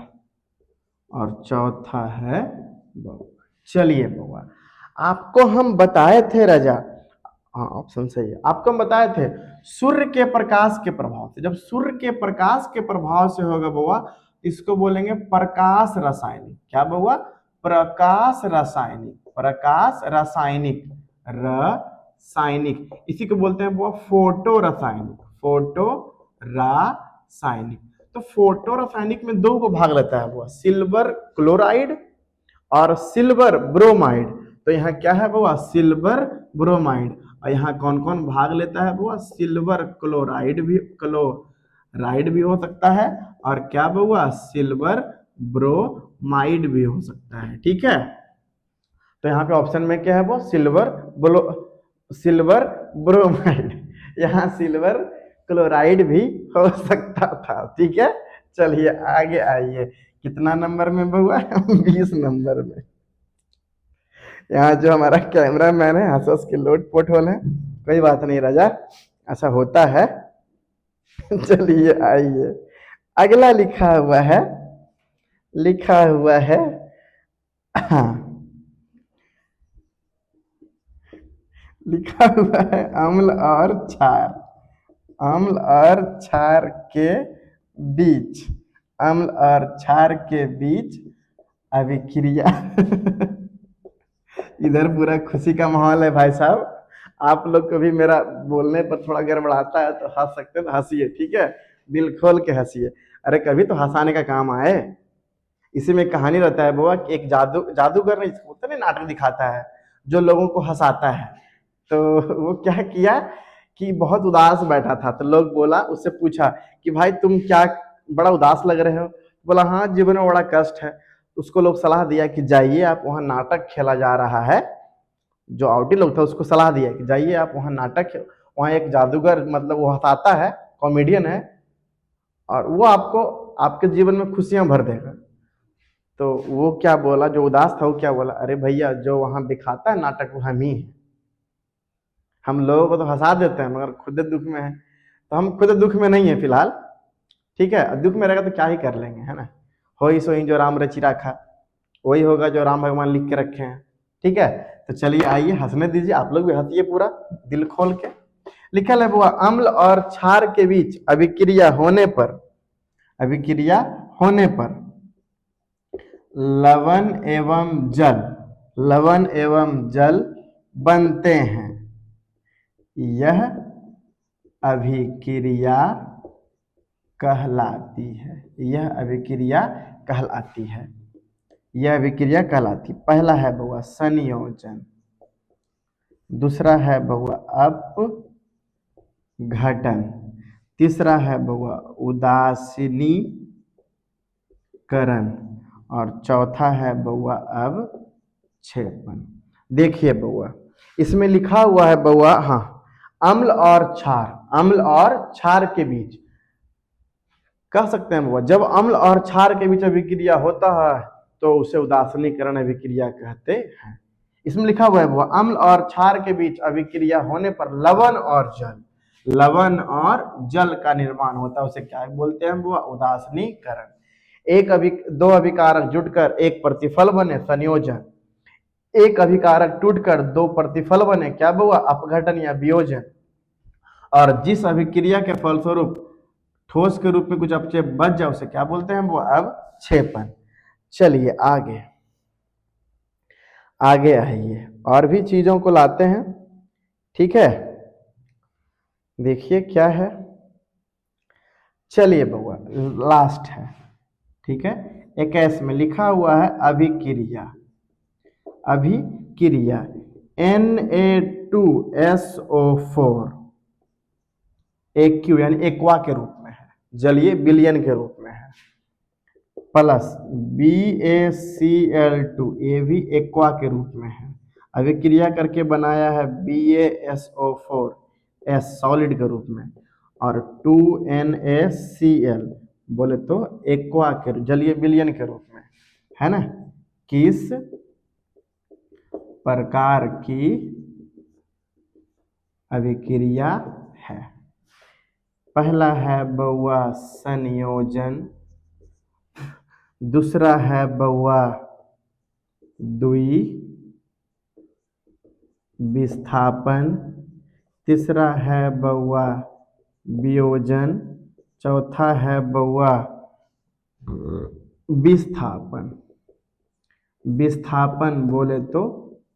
Speaker 1: और चौथा है बउआ। चलिए बउआ, आपको हम बताए थे राजा, हाँ ऑप्शन सही है, आपको हम बताए थे सूर्य के प्रकाश के प्रभाव से, जब सूर्य के प्रकाश के प्रभाव से होगा बउआ, इसको बोलेंगे प्रकाश रासायनिक। क्या बउआ? प्रकाश रासायनिक, प्रकाश रासायनिक, रासायनिक, इसी को बोलते हैं बउआ फोटो रासायनिक, फोटो रासायनिक। तो फोटो रासायनिक में दो को भाग लेता है बउआ, सिल्वर क्लोराइड और सिल्वर ब्रोमाइड। तो यहाँ क्या है बउआ? Silver bromide. और यहाँ कौन कौन भाग लेता है बउआ? सिल्वर क्लोराइड भी, क्लोराइड भी हो सकता है, और क्या बउआ? सिल्वर ब्रोमाइड भी हो सकता है। ठीक है, तो यहाँ पे ऑप्शन में क्या है वो? सिल्वर ब्रोमाइड, यहाँ सिल्वर क्लोराइड भी हो सकता था। ठीक है, चलिए आगे आइए, कितना नंबर में बउआ? 20 नंबर में। यहाँ जो हमारा कैमरा मैन है हंस के लोट पोट होल है, कोई बात नहीं राजा, ऐसा होता है। चलिए आइए, अगला लिखा हुआ है, लिखा हुआ है, हाँ लिखा हुआ है अम्ल और क्षार, अम्ल और क्षार के बीच, अम्ल और क्षार के बीच अभिक्रिया। इधर पूरा खुशी का माहौल है भाई साहब, आप लोग को भी मेरा बोलने पर थोड़ा गड़बड़ाता है तो हंस सकते हैं, हंसिए। ठीक है, दिल खोल के हंसिए। अरे कभी तो हंसाने का काम आए। इसी में कहानी रहता है बुआ कि एक जादूगर ने होता नहीं नाटक दिखाता है जो लोगों को हंसाता है। तो वो क्या किया कि बहुत उदास बैठा था, तो लोग बोला, उससे पूछा कि भाई तुम क्या बड़ा उदास लग रहे हो। बोला हाँ जीवन में बड़ा कष्ट है। उसको लोग सलाह दिया कि जाइए आप वहाँ नाटक खेला जा रहा है। जो आउटी लोग था उसको सलाह दिया कि जाइए आप वहाँ नाटक, वहाँ एक जादूगर मतलब वो हंसाता है, कॉमेडियन है, और वो आपको आपके जीवन में खुशियां भर देगा। तो वो क्या बोला, जो उदास था वो क्या बोला, अरे भैया जो वहाँ दिखाता है नाटक वो हम ही है। हम लोगों को तो हंसा देते हैं मगर खुद दुख में है। तो हम खुद दुख में नहीं है फिलहाल, ठीक है। दुख में रहेगा तो क्या ही कर लेंगे, है ना। हो ही सोई जो राम रचि राखा, वही होगा जो राम भगवान लिख के रखे हैं, ठीक है। तो चलिए आइए हंसने दीजिए, आप लोग भी हंसिए पूरा दिल खोल के। लिखल है बुआ, अम्ल और क्षार के बीच अभिक्रिया होने पर, अभिक्रिया होने पर लवण एवं जल, लवण एवं जल बनते हैं। यह अभिक्रिया कहलाती है, यह अभिक्रिया कहलाती है, यह अभिक्रिया कहलाती। पहला है बउआ संयोजन, दूसरा है बउआ अपघटन, तीसरा है बउआ उदासीनीकरण, और चौथा है बउआ अवक्षेपण। देखिए बउआ इसमें लिखा हुआ है बउआ, हाँ, अम्ल और क्षार, अम्ल और क्षार के बीच कह सकते हैं बउआ, जब अम्ल और क्षार के बीच अभिक्रिया होता है तो उसे उदासीनीकरण अभिक्रिया कहते हैं। इसमें लिखा हुआ है बउआ, अम्ल और क्षार के बीच अभिक्रिया होने पर लवण और जल, लवण और जल का निर्माण होता है, उसे क्या बोलते हैं बुआ, उदासीनीकरण। दो अभिकारक जुटकर एक प्रतिफल बने, संयोजन। एक अभिकारक टूटकर दो प्रतिफल बने, क्या बुआ, अपघटन या वियोजन। और जिस अभिक्रिया के फलस्वरूप ठोस के रूप में कुछ अपचय बच जाए उसे क्या बोलते हैं वो, अवक्षेपण। चलिए आगे आगे आइए, और भी चीजों को लाते हैं, ठीक है। देखिए क्या है, चलिए बउआ लास्ट है, ठीक है। 21 में लिखा हुआ है अभिक्रिया, अभिक्रिया Na2SO4 एक्यू यानी एक्वा के रूप में है, जलीय विलयन के रूप में है, प्लस BaCl2 ये भी एक्वा के रूप में है, अभिक्रिया करके बनाया है BaSO4 सॉलिड के रूप में, और 2NaCl बोले तो एक्वा के जलीय विलयन के रूप में, है ना। किस प्रकार की अभिक्रिया है, पहला है बउआ संयोजन, दूसरा है बउआ द्विविस्थापन, तीसरा है बउआ वियोजन, चौथा है बउआ विस्थापन। विस्थापन बोले तो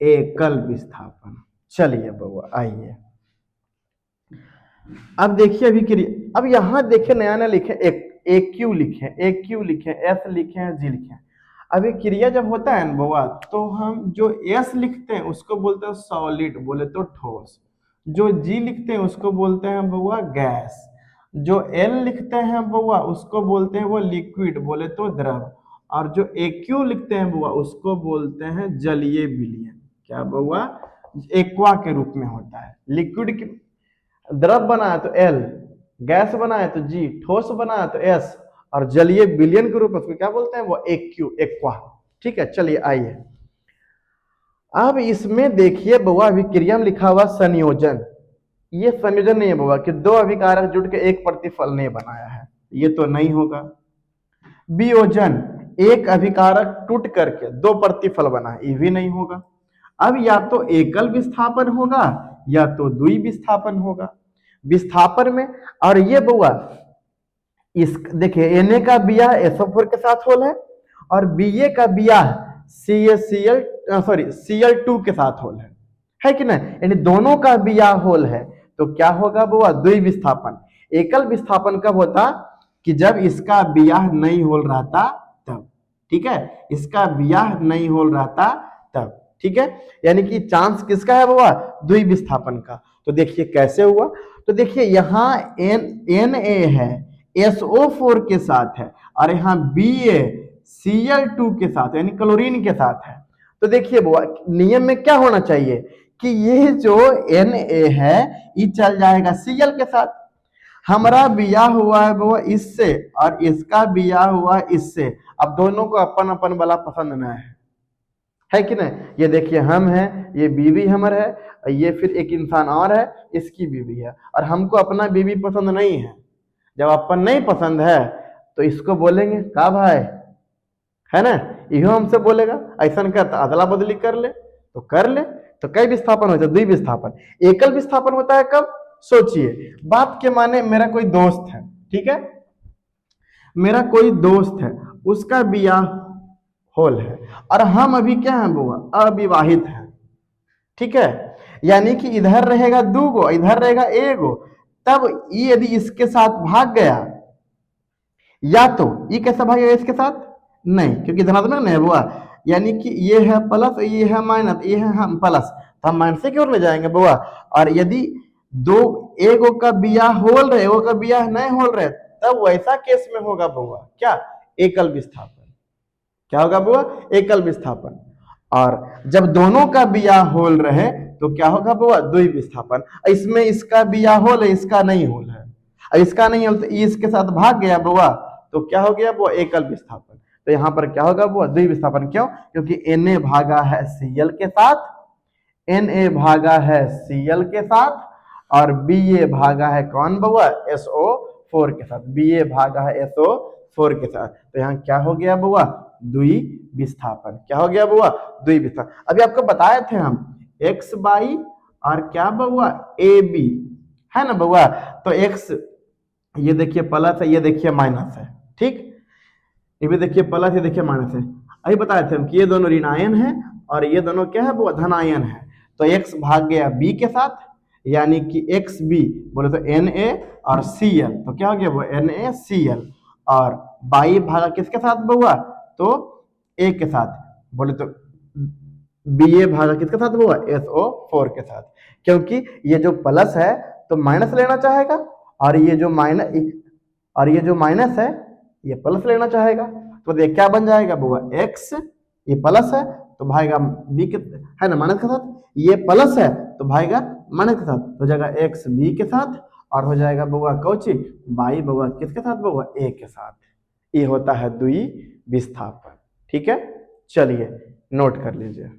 Speaker 1: एकल विस्थापन। चलिए बउआ आइए, अब देखिए अभिक्रिया, अब यहां देखिए नया नया लिखे, एक क्यू लिखे, एक क्यू लिखे, एस लिखे, जी लिखे। अभिक्रिया जब होता है ना बउआ तो हम जो एस लिखते हैं उसको बोलते हैं सॉलिड बोले तो ठोस, जो जी लिखते हैं उसको बोलते हैं बउआ गैस, जो एल लिखते हैं बउआ उसको बोलते हैं वो लिक्विड बोले तो द्रव, और जो एक्यू लिखते हैं बउआ उसको बोलते हैं जलीय विलयन। क्या बउआ, एक्वा के रूप में होता है, लिक्विड की द्रव बना है तो एल, गैस बना है तो जी, ठोस बना है तो एस, और जलीय विलयन के रूप में उसको क्या बोलते हैं वो एक्यू, एक्वा। ठीक है चलिए आइए, अब इसमें देखिए बउआ अभिक्रिया में लिखा हुआ संयोजन, ये संयोजन नहीं है बउआ कि दो अभिकारक जुट के एक प्रतिफल ने बनाया है, ये तो नहीं होगा। वियोजन, एक अभिकारक टूट करके दो प्रतिफल बना है, ये भी नहीं होगा। अब या तो एकल विस्थापन होगा या तो द्वि विस्थापन होगा। विस्थापन में, और ये बउआ इस देखिए Na का बियाह SO4 के साथ होल है, और Ba का बियाह Cl2 के साथ होल है कि नहीं, यानी दोनों का बियाह होल है, तो क्या होगा बउआ द्वि विस्थापन। एकल विस्थापन कब होता कि जब इसका ब्याह नहीं हो रहा था तब, ठीक है, इसका ब्याह नहीं हो रहा था तब, ठीक है। यानी कि चांस किसका है बाबा, द्विविस्थापन का। तो देखिए कैसे हुआ, तो देखिए यहाँ Na है SO4 के साथ है और यहाँ BaCl2 के साथ यानी क्लोरीन के साथ है। तो देखिए बाबा नियम में क्या होना चाहिए कि ये जो Na है ये चल जाएगा Cl के साथ। हमारा बिया हुआ है वो इससे और इसका बिया हुआ इससे, अब दोनों को अपन अपन वाला पसंद ना है कि नहीं। ये देखिए हम हैं, ये बीवी हमर है, ये फिर एक इंसान और है इसकी बीवी है, और हमको अपना बीवी पसंद नहीं है। जब अपन नहीं पसंद है तो इसको बोलेंगे का भाई, है ना, इहो हमसे बोलेगा ऐसा कर तो अदला बदली कर ले, तो कर ले। तो कई विस्थापन होता है, द्विविस्थापन। एकल विस्थापन होता है कब, सोचिए बात के माने मेरा कोई दोस्त है, ठीक है, मेरा कोई दोस्त है, उसका बियाह होल है और हम अभी क्या है बुआ, अविवाहित हैं, ठीक है। यानी कि इधर रहेगा दूगो, इधर रहेगा एगो, तब ये यदि इसके साथ भाग गया, या तो ये कैसा भागेगा इसके साथ, नहीं, क्योंकि धनात्मक नहीं है बुआ, यानी कि ये है प्लस, ये है माइनस, ये है हम प्लस, तो हम माइनस की ओर ले जाएंगे बुआ। और यदि दो एगो का बियाह होल रहे, एगो का बियाह नहीं होल रहे, तब वैसा केस में होगा बुआ क्या, एकल विस्थापन। क्या होगा बुआ, एकल विस्थापन। और जब दोनों का बियाह होल रहे तो क्या होगा बुआ, द्विविस्थापन। इसमें इसका बियाह होल है, इसका नहीं होल है, और इसका नहीं होल तो इसके साथ भाग गया बुआ, तो क्या हो गया बुआ, एकल विस्थापन। तो यहाँ पर क्या होगा बुआ, द्विविस्थापन। क्यों, क्योंकि Na भागा है Cl के साथ, Na भागा है Cl के साथ, और Ba भागा है कौन बुआ, SO4 के साथ, Ba भागा है SO4 के साथ। तो यहाँ क्या हो गया बुआ, द्विविस्थापन। क्या हो गया बुआ, द्विविस्थापन। अभी आपको बताए थे हम x बाई और क्या बुआ, AB, है ना बुआ। तो x ये देखिए प्लस है, ये देखिए माइनस है, ठीक, ये भी देखिए प्लस, ये देखिए माइनस है। अभी बताए थे हम कि ये दोनों ऋणायन है और ये दोनों क्या है बुआ, धनायन है। तो x भाग गया b के साथ, यानी कि XB बोले तो Na और Cl, तो क्या हो गया वो NaCl। और बाई भागा किसके साथ बुआ, तो A के साथ, बोले तो Ba भागा किसके साथ बुआ, SO4 के साथ। क्योंकि ये जो प्लस है तो माइनस लेना चाहेगा, और ये जो माइनस है ये प्लस लेना चाहेगा। तो देख क्या बन जाएगा बुआ, x ये प्लस है तो भागेगा b के, है ना, माइनस के साथ, ये प्लस है तो भागेगा माइनस के साथ, हो जाएगा x b के साथ, और हो जाएगा बुआ कौची, बाई बुआ किसके साथ बुआ, a के साथ। ये होता है द्विविस्थापन, ठीक है। चलिए नोट कर लीजिए।